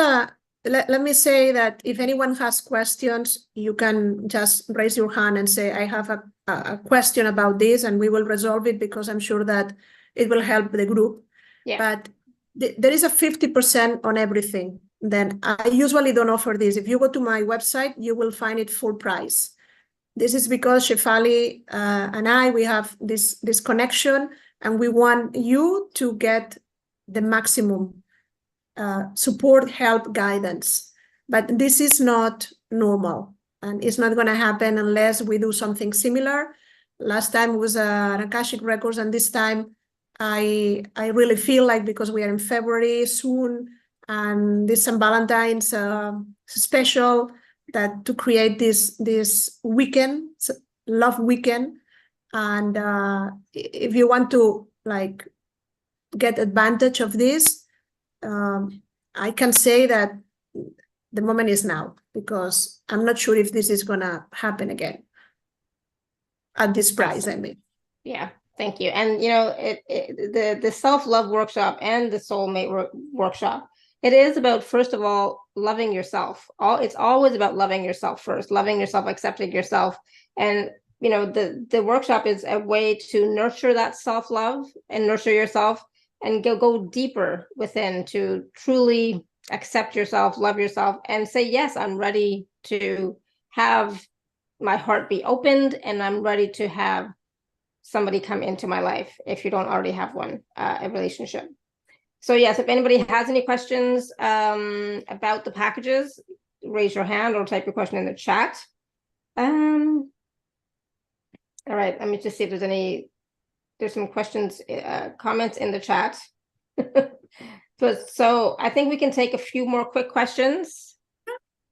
let me say that if anyone has questions, you can just raise your hand and say, I have a question about this, and we will resolve it, because I'm sure that it will help the group. Yeah. But there is a 50% on everything. Then I usually don't offer this. If you go to my website, you will find it full price. This is because Shefali and I, we have this connection, and we want you to get the maximum support, help, guidance. But this is not normal, and it's not going to happen unless we do something similar. Last time was an Akashic Records, and this time I really feel like, because we are in February soon, and this St. Valentine's special, that to create this weekend, love weekend. And if you want to like get advantage of this, I can say that the moment is now, because I'm not sure if this is gonna happen again at this price. I mean, yeah, thank you. And you know, the self-love workshop and the soulmate workshop, it is about, first of all, loving yourself. It's always about loving yourself first, loving yourself, accepting yourself. And you know, the workshop is a way to nurture that self-love and nurture yourself, and go deeper within to truly accept yourself, love yourself, and say, yes, I'm ready to have my heart be opened, and I'm ready to have somebody come into my life, if you don't already have one, a relationship. So yes, if anybody has any questions about the packages, raise your hand or type your question in the chat. All right, let me just see if there's some questions, comments in the chat. So I think we can take a few more quick questions.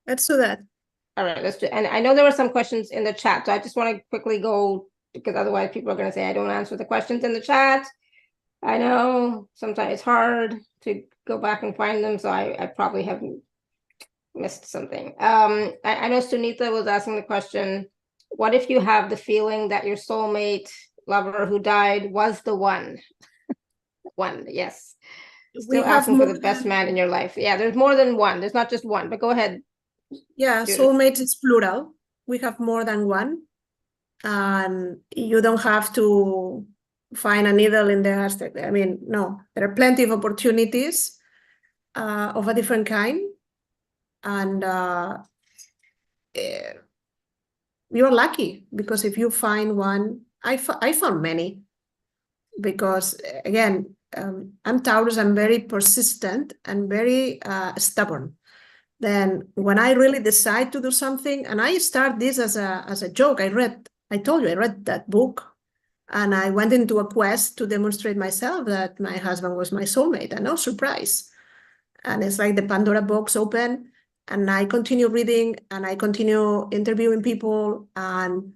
let's do that. All right, let's do. And I know there were some questions in the chat, so I just want to quickly go, because otherwise people are going to say I don't answer the questions in the chat. I know sometimes it's hard to go back and find them, so I probably have missed something. I know Sunita was asking the question, what if you have the feeling that your soulmate lover who died was the one? One, yes. Still asking for the best man in your life. Yeah, there's more than one. There's not just one, but go ahead. Yeah, Judith. soulmates is plural. We have more than one. And you don't have to find a needle in the haystack. I mean, no, there are plenty of opportunities of a different kind. And you're lucky, because if you find one, I found many, because again, I'm Taurus, I'm very persistent and very stubborn. Then when I really decide to do something, and I start this as a joke, I told you I read that book, and I went into a quest to demonstrate myself that my husband was my soulmate, and no surprise. And it's like the Pandora box open, and I continue reading, and I continue interviewing people and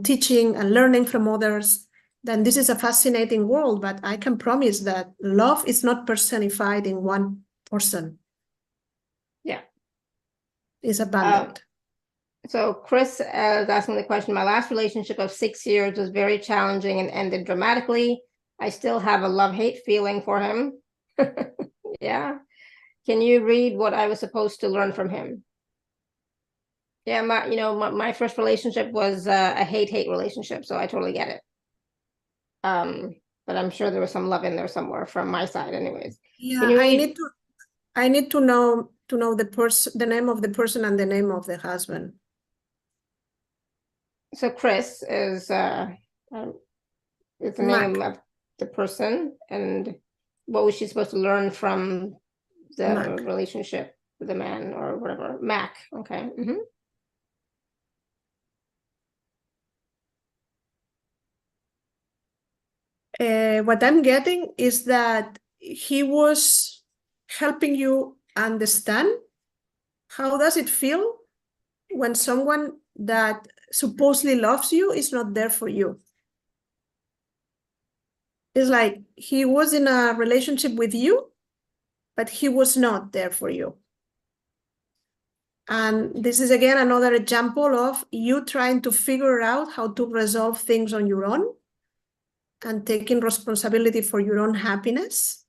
teaching and learning from others. Then this is a fascinating world, but I can promise that love is not personified in one person. Yeah. It's abundant. So Chris is asking the question, my last relationship of 6 years was very challenging and ended dramatically. I still have a love-hate feeling for him. Yeah. Can you read what I was supposed to learn from him? Yeah, my first relationship was a hate relationship, so I totally get it. But I'm sure there was some love in there somewhere from my side, anyways. Yeah, Can you read? I need to know the name of the person and the name of the husband. So Chris is the name of the person, and what was she supposed to learn from the Mac. relationship with the man or whatever? Mac. Okay. Mm-hmm. What I'm getting is that he was helping you understand how does it feel when someone that supposedly loves you is not there for you. It's like he was in a relationship with you, but he was not there for you. And this is again another example of you trying to figure out how to resolve things on your own and taking responsibility for your own happiness.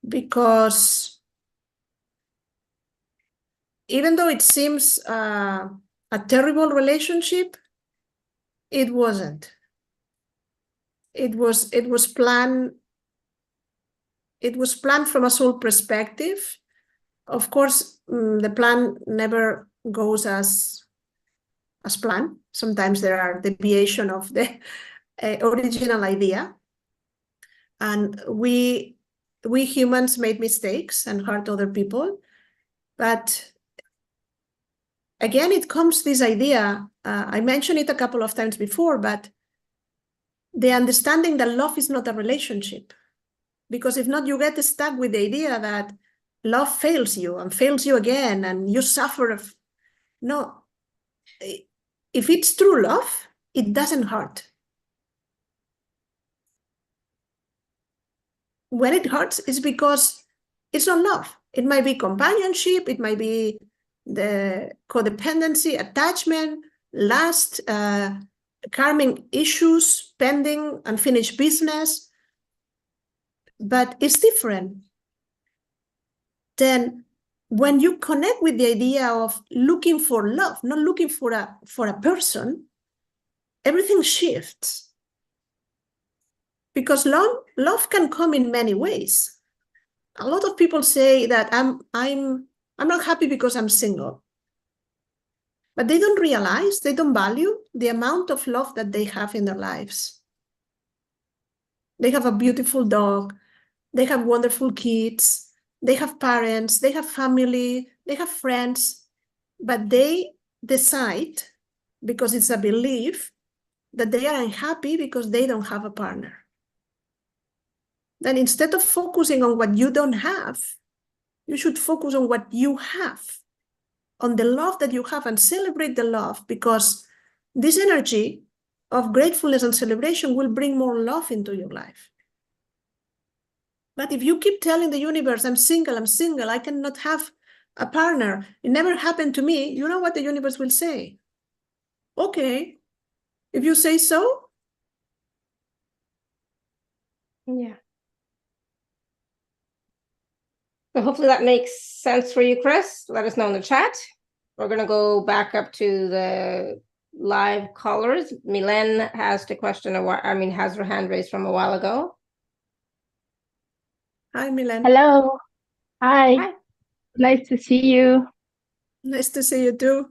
Because even though it seems a terrible relationship, it wasn't. It was planned. It was planned from a soul perspective. Of course, the plan never goes as planned. Sometimes there are deviation of the original idea, and we humans made mistakes and hurt other people. But again, it comes this idea. I mentioned it a couple of times before, but the understanding that love is not a relationship. Because if not, you get stuck with the idea that love fails you and fails you again, and you suffer. No, if it's true love, it doesn't hurt. When it hurts, it's because it's not love. It might be companionship, it might be the codependency, attachment, lust, karmic issues, pending unfinished business. But it's different. Then when you connect with the idea of looking for love, not looking for a person, everything shifts. Because love can come in many ways. A lot of people say that I'm not happy because I'm single. But they don't realize, they don't value the amount of love that they have in their lives. They have a beautiful dog, they have wonderful kids, they have parents, they have family, they have friends, but they decide, because it's a belief, that they are unhappy because they don't have a partner. Then instead of focusing on what you don't have, you should focus on what you have, on the love that you have, and celebrate the love, because this energy of gratefulness and celebration will bring more love into your life. But if you keep telling the universe, I'm single, I cannot have a partner, it never happened to me, you know what the universe will say? Okay, if you say so. Yeah. So hopefully that makes sense for you, Chris. Let us know in the chat. We're going to go back up to the live callers. Milen has the question, has her hand raised from a while ago. Hi, Milen. Hello. Hi. Hi. Nice to see you. Nice to see you too.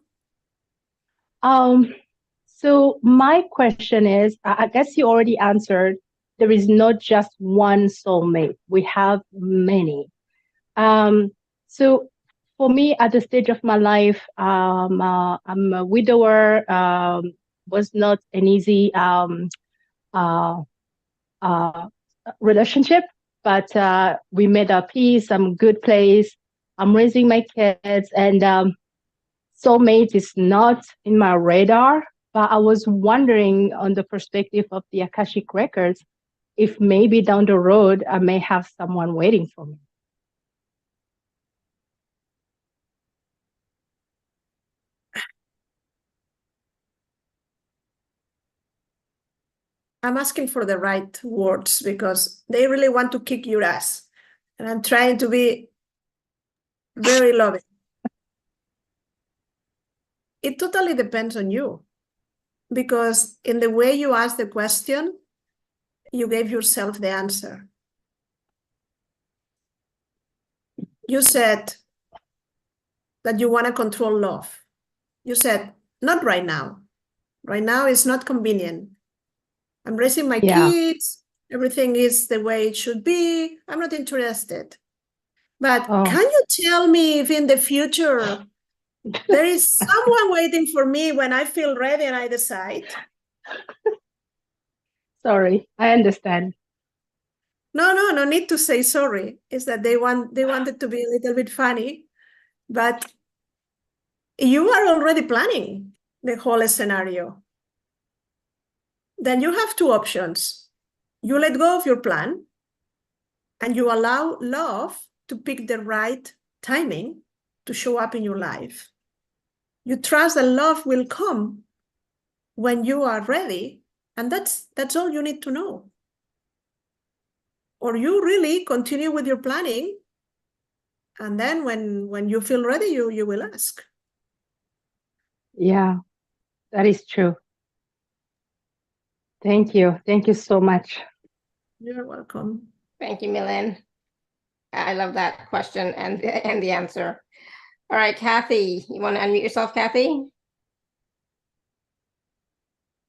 So my question is, I guess you already answered, there is not just one soulmate. We have many. So for me, at the stage of my life, I'm a widower, was not an easy uh, relationship, but we made our peace. I'm a good place. I'm raising my kids, and soulmate is not in my radar. But I was wondering, on the perspective of the Akashic Records, if maybe down the road I may have someone waiting for me. I'm asking for the right words because they really want to kick your ass. And I'm trying to be very loving. It totally depends on you. Because in the way you ask the question, you gave yourself the answer. You said that you want to control love. You said, not right now. Right now it's not convenient. I'm raising my kids. Everything is the way it should be. I'm not interested. But can you tell me if in the future there is someone waiting for me when I feel ready and I decide? Sorry, I understand. No need to say sorry. It's that they wanted to be a little bit funny, but you are already planning the whole scenario. Then you have two options. You let go of your plan and you allow love to pick the right timing to show up in your life. You trust that love will come when you are ready, and that's all you need to know. Or you really continue with your planning, and then when you feel ready, you will ask. Yeah, that is true. Thank you. Thank you so much. You're welcome. Thank you, Milan. I love that question and the answer. All right, Kathy, you want to unmute yourself, Kathy?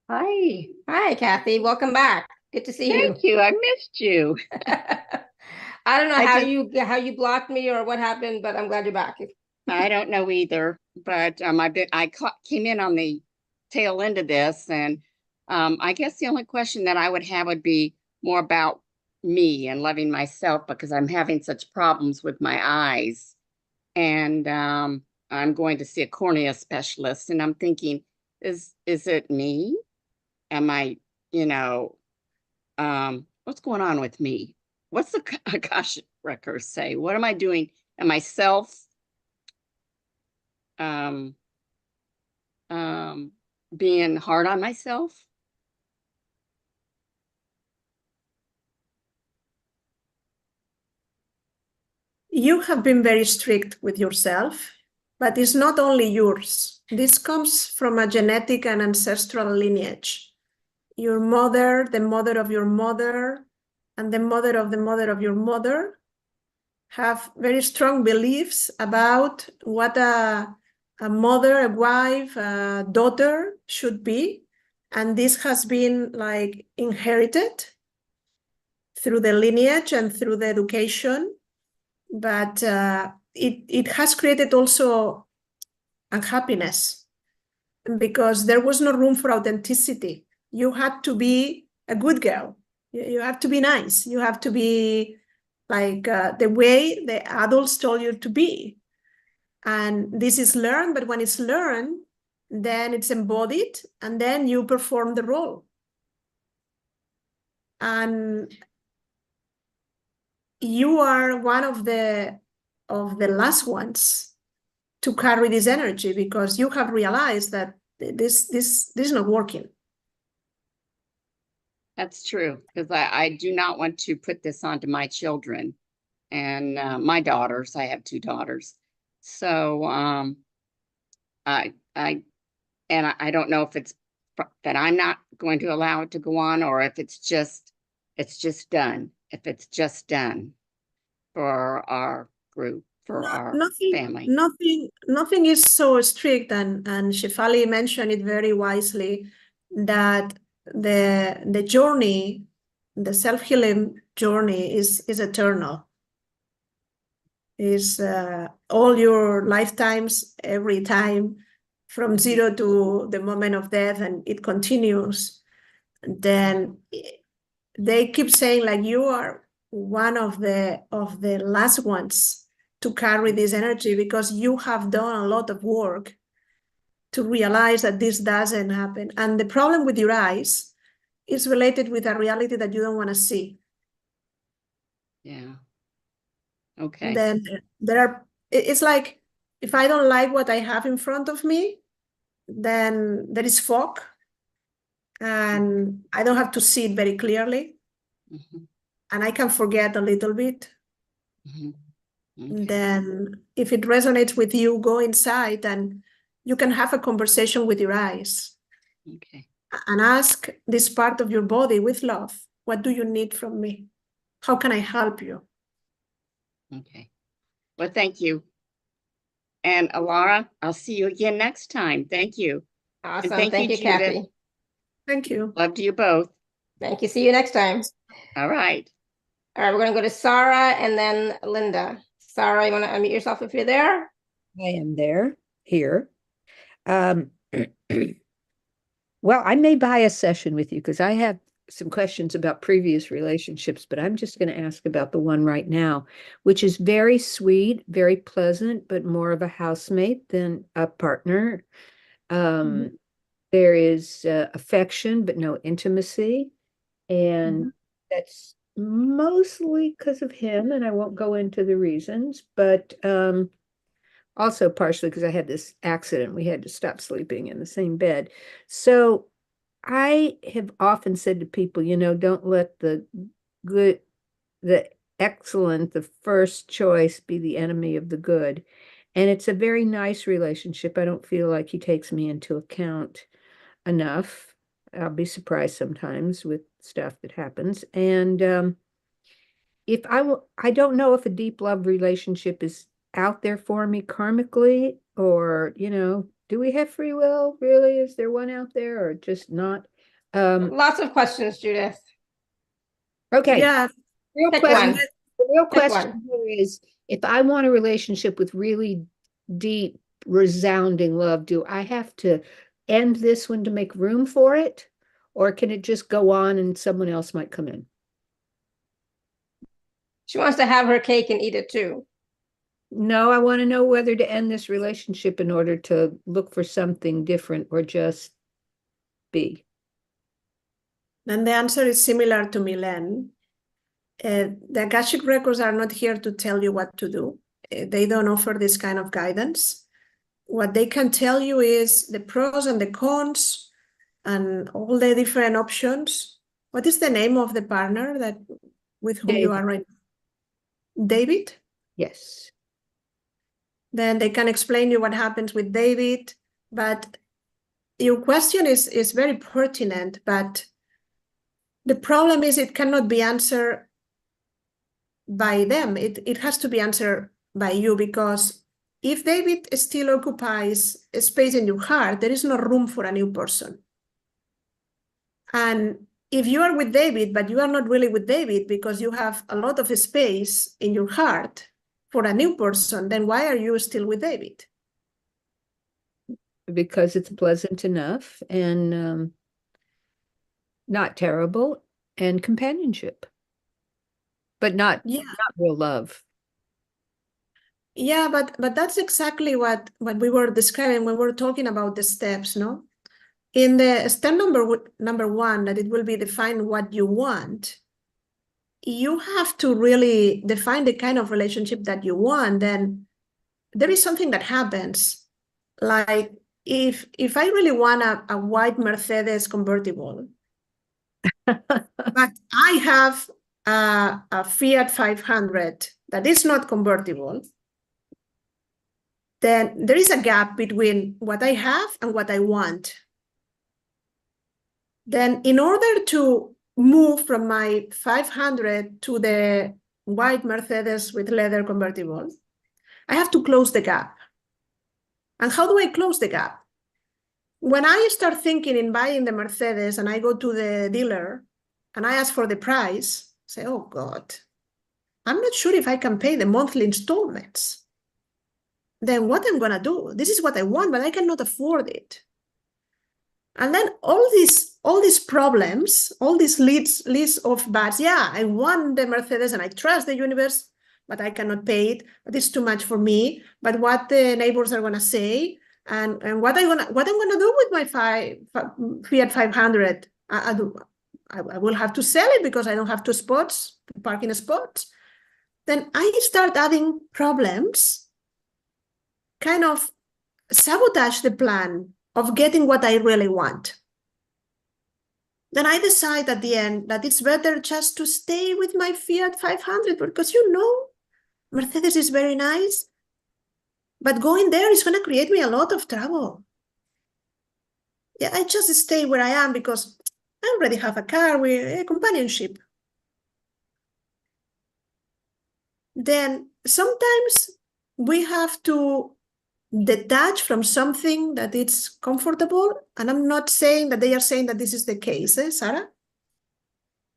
Hi. Hi, Kathy. Welcome back. Good to see you. Thank you. I missed you. I don't know how you blocked me or what happened, but I'm glad you're back. I don't know either, but I came in on the tail end of this, and I guess the only question that I would have would be more about me and loving myself, because I'm having such problems with my eyes, and I'm going to see a cornea specialist, and I'm thinking, is it me? Am I, what's going on with me? What's the Akashic Records say? What am I doing? Am I being hard on myself? You have been very strict with yourself, but it's not only yours. This comes from a genetic and ancestral lineage. Your mother, the mother of your mother, and the mother of the mother of your mother have very strong beliefs about what a mother, a wife, a daughter should be. And this has been like inherited through the lineage and through the education. But it has created also unhappiness because there was no room for authenticity. You had to be a good girl. You have to be nice. You have to be like the way the adults told you to be. And this is learned, but when it's learned, then it's embodied, and then you perform the role. And you are one of the last ones to carry this energy because you have realized that this is not working. That's true, because I do not want to put this onto my children and my daughters. I have two daughters. So I don't know if it's that I'm not going to allow it to go on, or if it's just done. If it's just done for our group for our family. Nothing is so strict, and Shefali mentioned it very wisely, that the journey, the self-healing journey is eternal. Is all your lifetimes, every time, from zero to the moment of death, and it continues. Then they keep saying, like, you are one of the last ones to carry this energy, because you have done a lot of work to realize that this doesn't happen. And the problem with your eyes is related with a reality that you don't want to see. Yeah. Okay. Then it's like, if I don't like what I have in front of me, then there is fog, and I don't have to see it very clearly, and I can forget a little bit. Okay. Then if it resonates with you, go inside and you can have a conversation with your eyes. Okay. And ask this part of your body with love, what do you need from me? How can I help you? Okay. Well, thank you. And Alara, I'll see you again next time. Thank you. Awesome. And Thank you, Judith. Kathy. Thank you. Love to you both. Thank you. See you next time. All right. All right, we're going to go to Sarah and then Linda. Sarah, you want to unmute yourself if you're there? I am here. Well, I may buy a session with you because I have some questions about previous relationships, but I'm just going to ask about the one right now, which is very sweet, very pleasant, but more of a housemate than a partner. There is affection, but no intimacy. And that's mostly because of him, and I won't go into the reasons, but also partially because I had this accident. We had to stop sleeping in the same bed. So I have often said to people, don't let the good, the excellent, the first choice be the enemy of the good. And it's a very nice relationship. I don't feel like he takes me into account enough. I'll be surprised sometimes with stuff that happens. And if I don't know if a deep love relationship is out there for me karmically, or, do we have free will? Really? Is there one out there, or just not? Lots of questions, Judith. Okay. Yeah. Pick one. The real Pick question here is, if I want a relationship with really deep, resounding love, do I have to end this one to make room for it? Or can it just go on and someone else might come in? She wants to have her cake and eat it too. No, I want to know whether to end this relationship in order to look for something different, or just be. And the answer is similar to Milen. The Akashic Records are not here to tell you what to do. They don't offer this kind of guidance. What they can tell you is the pros and the cons and all the different options. What is the name of the partner with whom you are right now? David? Yes. Then they can explain you what happens with David. But your question is very pertinent, but the problem is it cannot be answered by them. It has to be answered by you, because if David still occupies a space in your heart, there is no room for a new person. And if you are with David, but you are not really with David because you have a lot of space in your heart for a new person, then why are you still with David? Because it's pleasant enough and not terrible, and companionship, but not real love. Yeah, but that's exactly what we were describing when we were talking about the steps, no? In the step number one, that it will be define what you want. You have to really define the kind of relationship that you want. Then there is something that happens. Like if I really want a white Mercedes convertible, but I have a Fiat 500 that is not convertible, then there is a gap between what I have and what I want. Then in order to move from my 500 to the white Mercedes with leather convertible, I have to close the gap. And how do I close the gap? When I start thinking in buying the Mercedes and I go to the dealer and I ask for the price, say, oh God, I'm not sure if I can pay the monthly installments. Then what I'm gonna do? This is what I want, but I cannot afford it. And then all these problems, all these lists of bads. Yeah, I want the Mercedes and I trust the universe, but I cannot pay it. But it's too much for me. But what the neighbors are gonna say, and what I'm gonna do with my Fiat 500? I will have to sell it because I don't have parking spots. Then I start adding problems, kind of sabotage the plan of getting what I really want. Then I decide at the end that it's better just to stay with my Fiat 500 because Mercedes is very nice, but going there is going to create me a lot of trouble. Yeah, I just stay where I am because I already have a car with a companionship. Then sometimes we have to detach from something that it's comfortable. And I'm not saying that they are saying that this is the case, Sarah?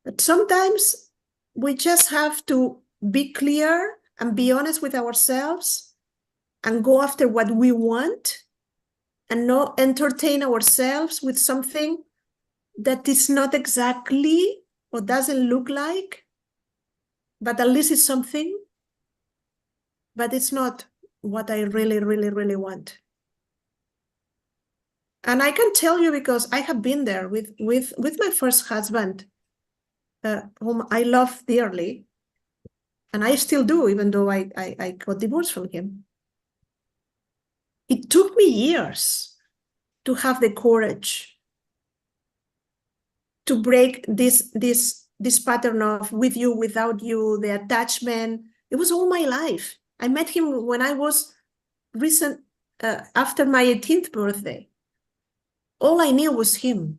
But sometimes we just have to be clear and be honest with ourselves and go after what we want and not entertain ourselves with something that is not exactly or doesn't look like, but at least it's something, but it's not what I really, really, really want. And I can tell you because I have been there with my first husband, whom I love dearly, and I still do, even though I got divorced from him. It took me years to have the courage to break this pattern of with you, without you, the attachment. It was all my life. I met him when I was after my 18th birthday. All I knew was him.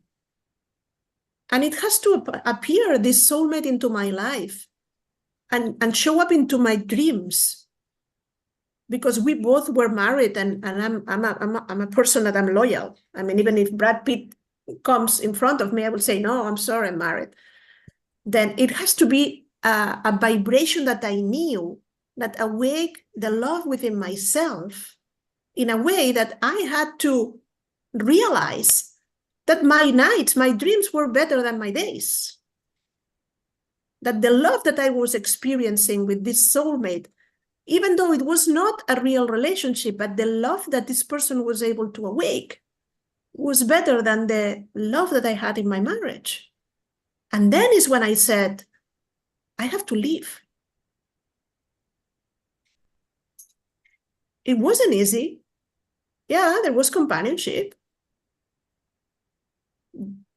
And it has to appear, this soulmate, into my life and show up into my dreams. Because we both were married, and I'm a person that I'm loyal. I mean, even if Brad Pitt comes in front of me, I will say, no, I'm sorry, I'm married. Then it has to be a vibration that I knew, that awake the love within myself in a way that I had to realize that my nights, my dreams were better than my days. That the love that I was experiencing with this soulmate, even though it was not a real relationship, but the love that this person was able to awake was better than the love that I had in my marriage. And then is when I said, I have to leave. It wasn't easy. Yeah, there was companionship.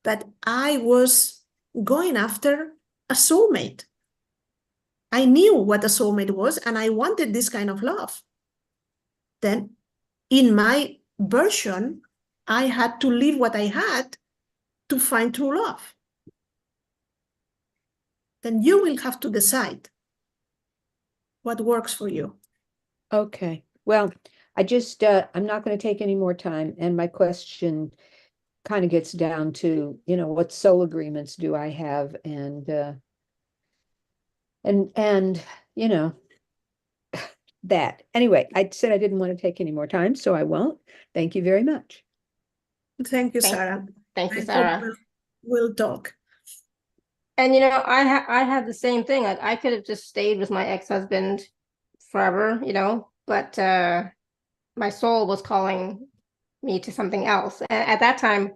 But I was going after a soulmate. I knew what a soulmate was, and I wanted this kind of love. Then, in my version, I had to leave what I had to find true love. Then you will have to decide what works for you. Okay. Well, I'm not going to take any more time. And my question kind of gets down to, what soul agreements do I have? And that. Anyway, I said I didn't want to take any more time, so I won't. Thank you very much. Thank you, Sarah. Thank you, Sarah. We'll talk. And I had the same thing. Like, I could have just stayed with my ex-husband forever, but my soul was calling me to something else. And at that time,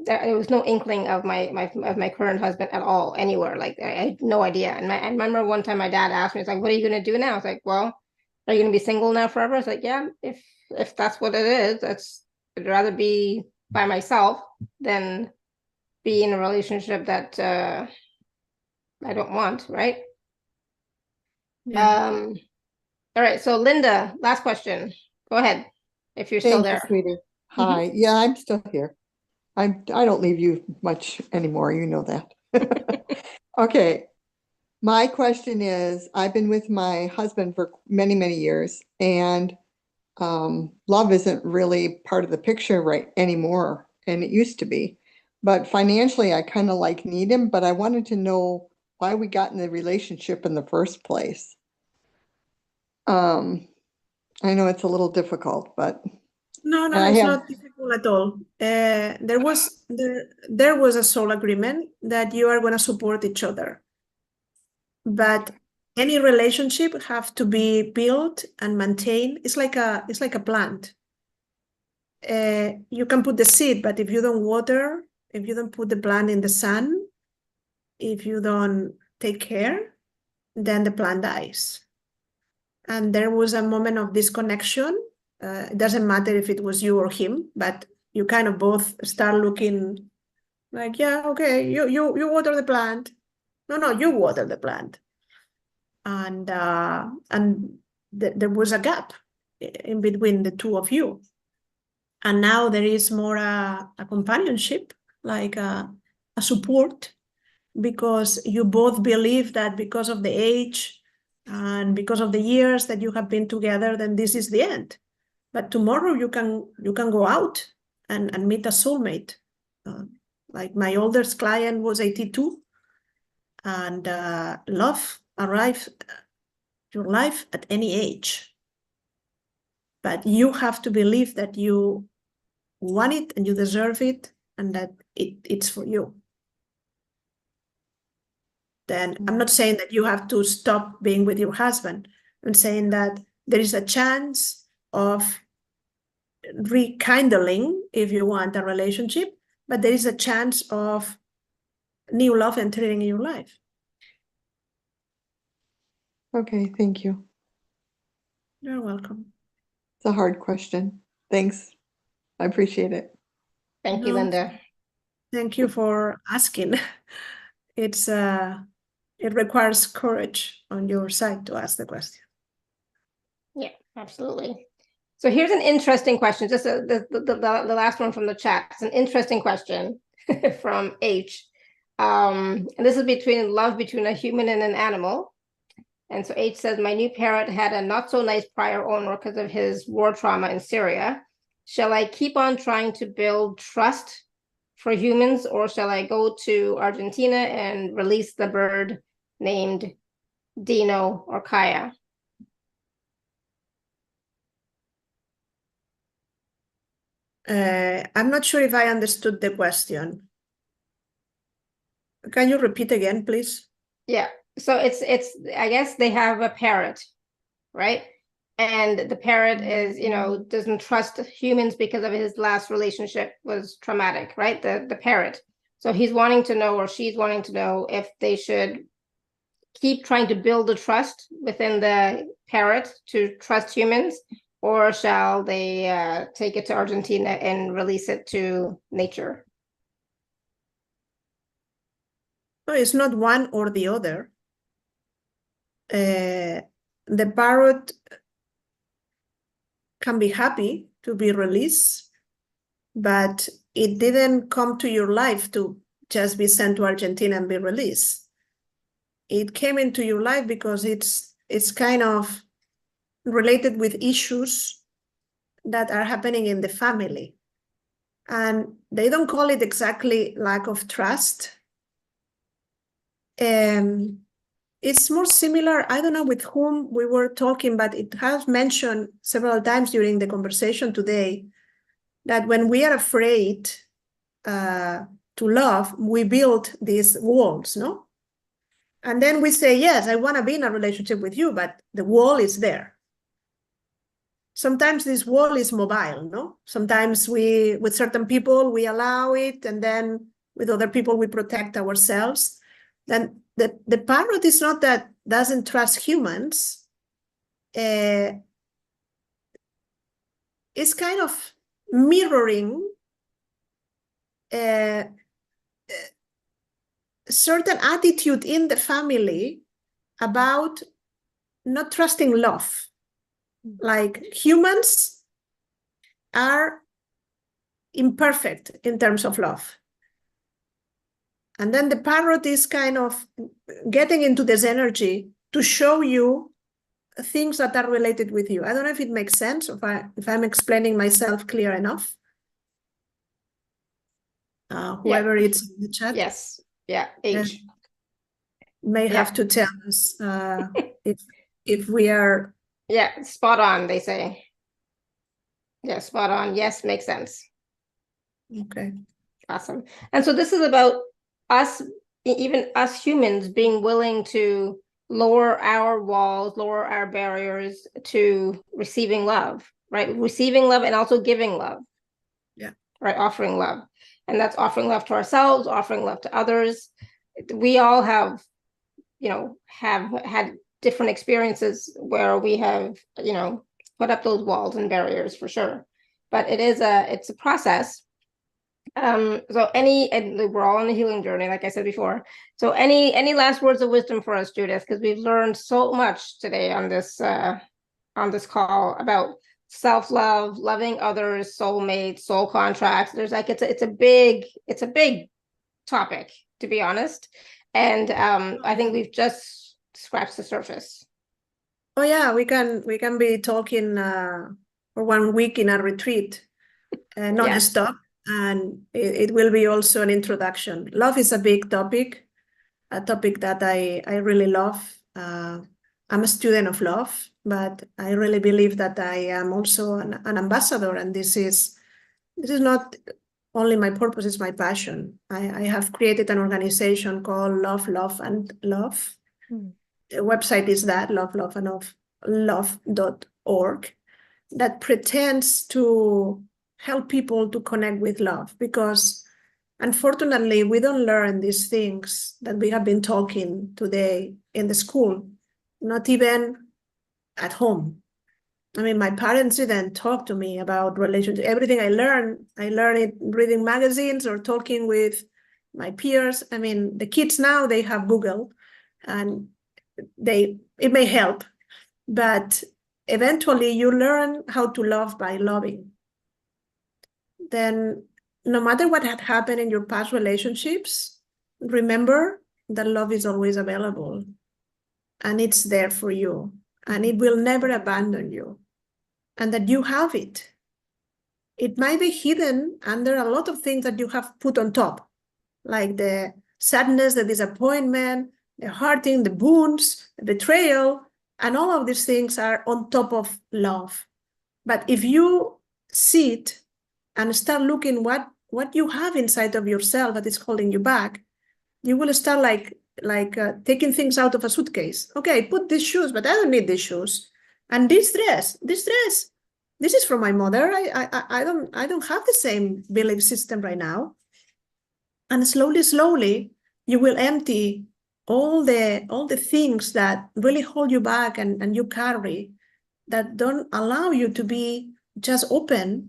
there was no inkling of my current husband at all, anywhere. Like, I had no idea. And I remember one time my dad asked me, it's like, what are you going to do now? I was like, well, are you going to be single now forever? I was like, yeah, if that's what it is, I'd rather be by myself than be in a relationship that I don't want, right? Yeah. All right, so Linda, last question. Go ahead, if you're still there. Thank you, sweetie. Hi. Yeah, I'm still here. I don't leave you much anymore, you know that. Okay. My question is, I've been with my husband for many, many years, and love isn't really part of the picture right anymore, and it used to be. But financially, I kind of like need him, but I wanted to know why we got in the relationship in the first place. I know it's a little difficult, but No, and I it's have not difficult at all. There was a soul agreement that you are going to support each other, but any relationship have to be built and maintained. It's like a plant. You can put the seed, but if you don't water, if you don't put the plant in the sun, if you don't take care, then the plant dies. And there was a moment of disconnection. It doesn't matter if it was you or him, but you kind of both start looking like, yeah, okay, you water the plant. No, you water the plant. And there was a gap in between the two of you. And now there is more a companionship, like a support, because you both believe that because of the age and because of the years that you have been together, then this is the end. But tomorrow you can go out and meet a soulmate. Like my oldest client was 82, and love arrives your life at any age. But you have to believe that you want it and you deserve it, and that it's for you. Then I'm not saying that you have to stop being with your husband. I'm saying that there is a chance of rekindling, if you want, a relationship, but there is a chance of new love entering in your life. okay, thank you. You're welcome. It's a hard question. Thanks. I appreciate it. Thank you, No, Linda. thank you for asking. It requires courage on your side to ask the question. Yeah, absolutely. So here's an interesting question. Just the last one from the chat. It's an interesting question from H. And this is love between a human and an animal. And so H says, my new parrot had a not so nice prior owner because of his war trauma in Syria. Shall I keep on trying to build trust for humans, or shall I go to Argentina and release the bird named Dino or Kaya? I'm not sure if I understood the question. Can you repeat again, please? Yeah. So it's I guess they have a parrot, right? And the parrot is, doesn't trust humans because of his last relationship was traumatic, right? The parrot. So he's wanting to know, or she's wanting to know, if they should keep trying to build the trust within the parrot to trust humans, or shall they take it to Argentina and release it to nature? No, it's not one or the other. The parrot can be happy to be released, but it didn't come to your life to just be sent to Argentina and be released. It came into your life because it's kind of related with issues that are happening in the family. And they don't call it exactly lack of trust. It's more similar, I don't know with whom we were talking, but it has mentioned several times during the conversation today that when we are afraid to love, we build these walls, no? And then we say, yes, I want to be in a relationship with you, but the wall is there. Sometimes this wall is mobile, no? Sometimes with certain people, we allow it, and then with other people, we protect ourselves. Then the parrot is not that doesn't trust humans. It's kind of mirroring a certain attitude in the family about not trusting love. Like humans are imperfect in terms of love. And then the parrot is kind of getting into this energy to show you things that are related with you. I don't know if it makes sense, if I'm explaining myself clear enough. Whoever it's in the chat. Yes. Yeah. H. May have to tell us if we are. Yeah, spot on, they say. Yeah, spot on. Yes, makes sense. Okay. Awesome. And so this is about us, even us humans, being willing to lower our walls, lower our barriers to receiving love, right? Receiving love and also giving love. Yeah. Right, offering love. And that's offering love to ourselves, offering love to others. We all have, have had different experiences where we have, put up those walls and barriers for sure. But it's a process. And we're all on a healing journey, like I said before. So any last words of wisdom for us, Judith? Because we've learned so much today on this call about self-love, loving others, soulmates, soul contracts. There's it's a big topic, to be honest. And I think we've just scratched the surface. Oh yeah, we can be talking for 1 week in a retreat, non-stop, and it will be also an introduction. Love is a big topic, a topic that I really love. I'm a student of love, but I really believe that I am also an ambassador, and this is not only my purpose, it's my passion. I have created an organization called Love, Love, and Love. The website is that, love.org, that pretends to help people to connect with love, because unfortunately we don't learn these things that we have been talking today in the school, not even at home. I mean, my parents didn't talk to me about relationships. Everything I learned it reading magazines or talking with my peers. I mean, the kids now, they have Google, and it may help, but eventually you learn how to love by loving. Then no matter what had happened in your past relationships, remember that love is always available, and it's there for you, and it will never abandon you, and that you have it. It might be hidden under a lot of things that you have put on top, like the sadness, the disappointment, the hurting, the wounds, the betrayal, and all of these things are on top of love. But if you see it and start looking what you have inside of yourself that is holding you back, you will start like taking things out of a suitcase. Okay, put these shoes, but I don't need these shoes. And this dress, this is from my mother. I don't have the same belief system right now. And slowly, you will empty all the things that really hold you back and you carry, that don't allow you to be just open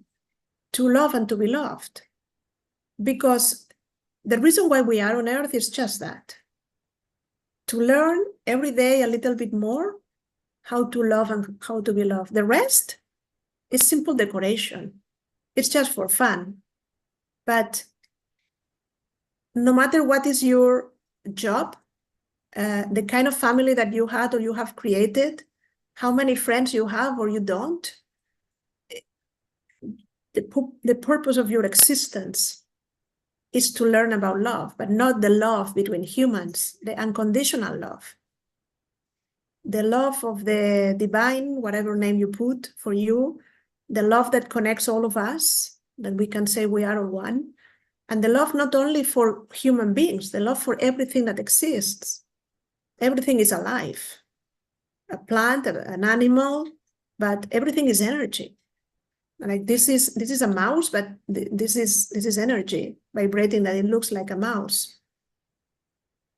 to love and to be loved. Because the reason why we are on earth is just that. To learn every day a little bit more how to love and how to be loved. The rest is simple decoration. It's just for fun. But no matter what is your job, the kind of family that you had or you have created, how many friends you have or you don't, the purpose of your existence is to learn about love, but not the love between humans, the unconditional love. The love of the divine, whatever name you put for you, the love that connects all of us, that we can say we are one, and the love not only for human beings, the love for everything that exists. Everything is alive, a plant, an animal, but everything is energy. Like this is a mouse, but this is energy vibrating that it looks like a mouse.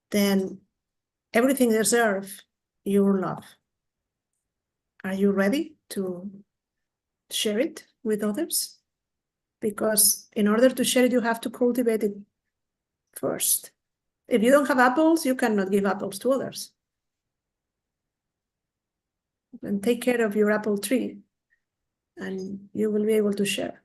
Then everything deserves your love. Are you ready to share it with others? Because in order to share it, you have to cultivate it first. If you don't have apples, you cannot give apples to others. And take care of your apple tree, and you will be able to share.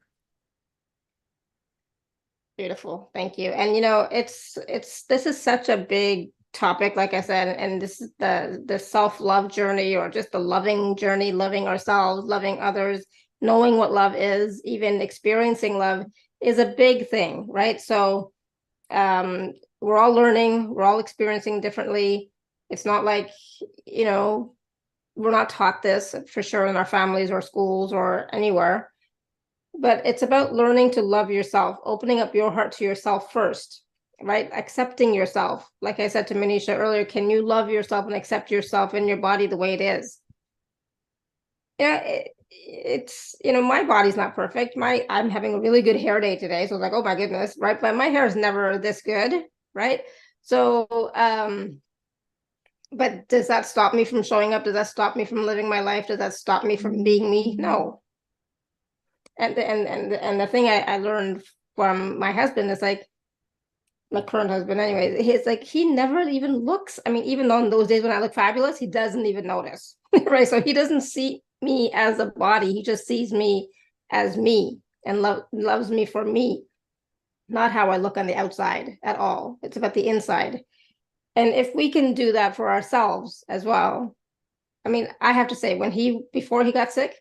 Beautiful. Thank you. And this is such a big topic, like I said, and this is the self-love journey, or just the loving journey, loving ourselves, loving others, knowing what love is, even experiencing love is a big thing, right? So we're all learning, we're all experiencing differently. It's not like, we're not taught this for sure in our families or schools or anywhere. But it's about learning to love yourself, opening up your heart to yourself first, right? Accepting yourself. Like I said to Manisha earlier, can you love yourself and accept yourself and your body the way it is? Yeah, it's, my body's not perfect. I'm having a really good hair day today. So I was like, oh my goodness, right? But my hair is never this good, right? So, but does that stop me from showing up? Does that stop me from living my life? Does that stop me from being me? No. And the thing I learned from my husband is like, my current husband anyway, he's like, he never even looks, even on those days when I look fabulous, he doesn't even notice, right? So he doesn't see me as a body, he just sees me as me and loves me for me, not how I look on the outside at all. It's about the inside. And if we can do that for ourselves as well, I have to say, before he got sick,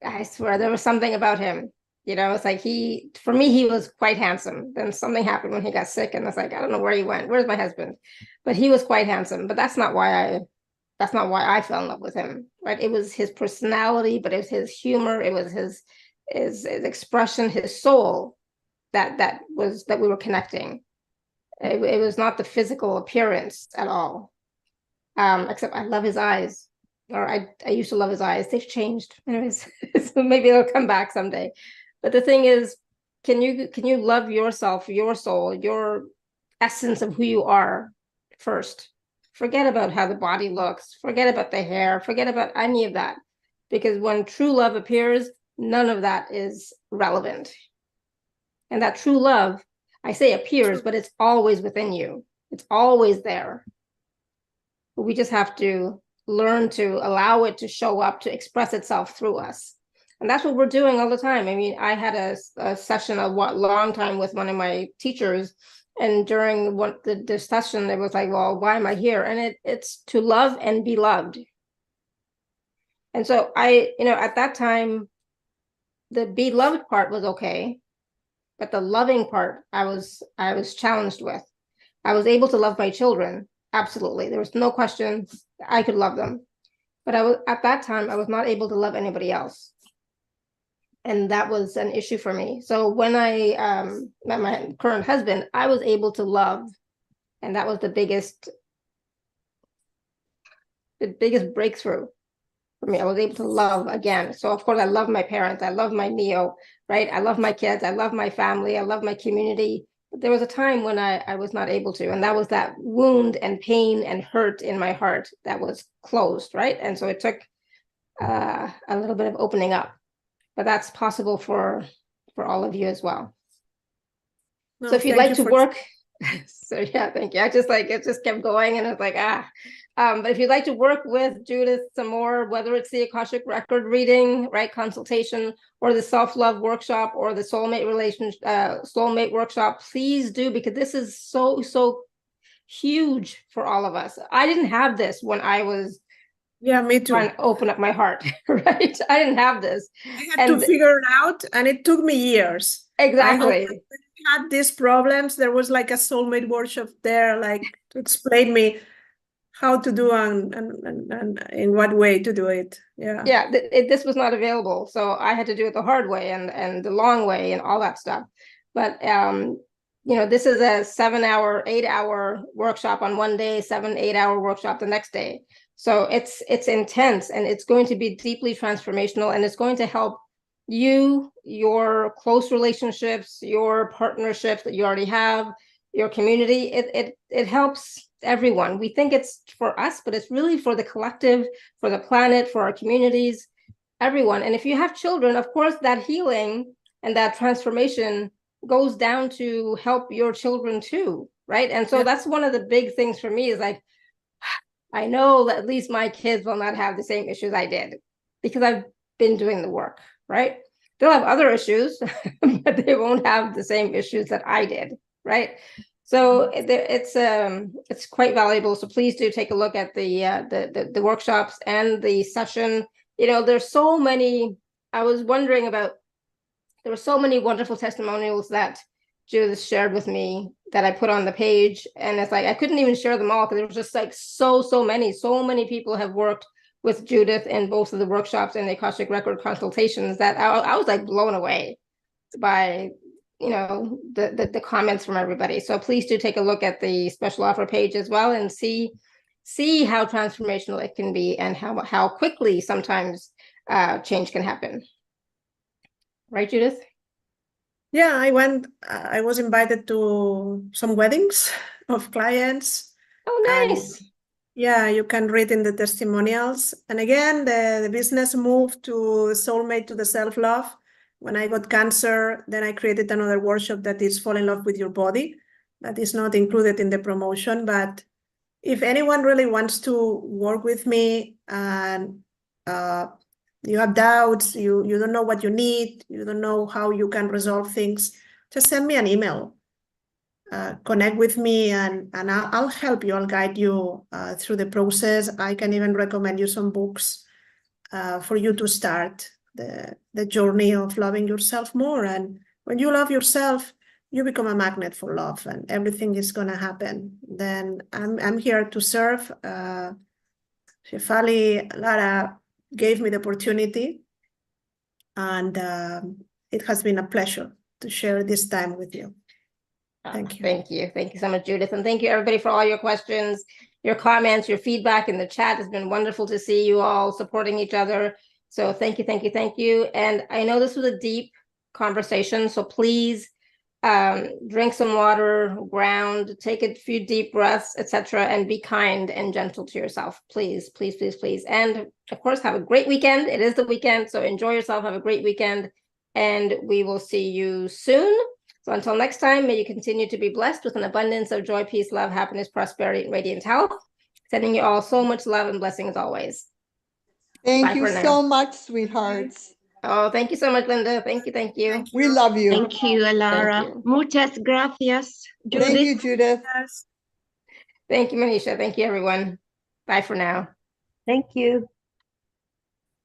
I swear there was something about him, it's like for me, he was quite handsome. Then something happened when he got sick, and it's like, I don't know where he went. Where's my husband? But he was quite handsome. But that's not why I fell in love with him, right? It was his personality, but it was his humor. It was his expression, his soul that we were connecting. It was not the physical appearance at all. Except I love his eyes. Or I used to love his eyes. They've changed. Anyways, so maybe they'll come back someday. But the thing is, can you love yourself, your soul, your essence of who you are first? Forget about how the body looks. Forget about the hair. Forget about any of that. Because when true love appears, none of that is relevant. And that true love, I say appears, but it's always within you. It's always there. But we just have to learn to allow it to show up, to express itself through us. And that's what we're doing all the time. I had a session a long time with one of my teachers, and during the session, it was like, well, why am I here? And it's to love and be loved. And so at that time, the be loved part was okay, but the loving part, I was challenged with. I was able to love my children. Absolutely. There was no question I could love them. But at that time, I was not able to love anybody else. And that was an issue for me. So when I met my current husband, I was able to love. And that was the biggest breakthrough for me. I was able to love again. So of course, I love my parents. I love my Neo, right? I love my kids. I love my family. I love my community. But there was a time when I was not able to, and that was that wound and pain and hurt in my heart that was closed, right? And so it took a little bit of opening up, but that's possible for all of you as well. No, so if you'd like to work, so yeah, thank you. It just kept going, and it's like, but if you'd like to work with Judith some more, whether it's the Akashic Record reading, right, consultation, or the self-love workshop, or the soulmate workshop, please do, because this is so huge for all of us. I didn't have this when I was me too. trying to open up my heart, right? I didn't have this. I had to figure it out, and it took me years. Exactly. I had these problems. There was like a soulmate workshop there, like to explain me how to do and in what way to do it. This was not available, so I had to do it the hard way and the long way and all that stuff. But this is a 7-hour, 8-hour workshop on one day, 7-8-hour workshop the next day. So it's intense, and it's going to be deeply transformational, and it's going to help you, your close relationships, your partnerships that you already have, your community. It helps everyone. We think it's for us, but it's really for the collective, for the planet, for our communities, everyone. And if you have children, of course, that healing and that transformation goes down to help your children too, right? And so that's one of the big things for me is like, I know that at least my kids will not have the same issues I did because I've been doing the work, right? They'll have other issues, but they won't have the same issues that I did, right? So it's quite valuable. So please do take a look at the workshops and the session. You know, there's so many. I was wondering about. There were so many wonderful testimonials that Judith shared with me that I put on the page, and it's like I couldn't even share them all because there was just like so many people have worked with Judith in both of the workshops and the Akashic Record consultations that I was like blown away by, you know, the comments from everybody. So please do take a look at the special offer page as well and see how transformational it can be and how quickly sometimes change can happen. Right, Judith? Yeah, I was invited to some weddings of clients. Oh, nice. Yeah, you can read in the testimonials. And again, the business moved to soulmate to the self-love. When I got cancer, then I created another workshop that is fall in love with your body. That is not included in the promotion. But if anyone really wants to work with me and you have doubts, you don't know what you need, you don't know how you can resolve things, just send me an email. Connect with me and I'll help you. I'll guide you through the process. I can even recommend you some books for you to start the journey of loving yourself more. And when you love yourself, you become a magnet for love and everything is going to happen. Then I'm here to serve. Shefali Lara gave me the opportunity and it has been a pleasure to share this time with you. Thank you. Thank you. Thank you so much, Judith. And thank you, everybody, for all your questions, your comments, your feedback in the chat. It's been wonderful to see you all supporting each other. So thank you, thank you, thank you. And I know this was a deep conversation, so please drink some water, ground, take a few deep breaths, etc., and be kind and gentle to yourself. Please, please, please, please. And of course, have a great weekend. It is the weekend, so enjoy yourself. Have a great weekend, and we will see you soon. So until next time, may you continue to be blessed with an abundance of joy, peace, love, happiness, prosperity, and radiant health. Sending you all so much love and blessings always. Thank Bye you for now. so much, sweethearts. Oh, thank you so much, Linda. Thank you, thank you. We love you. Thank you, Alara. Thank you. Muchas gracias, Judith. Thank you, Judith. Thank you, Manisha. Thank you, everyone. Bye for now. Thank you.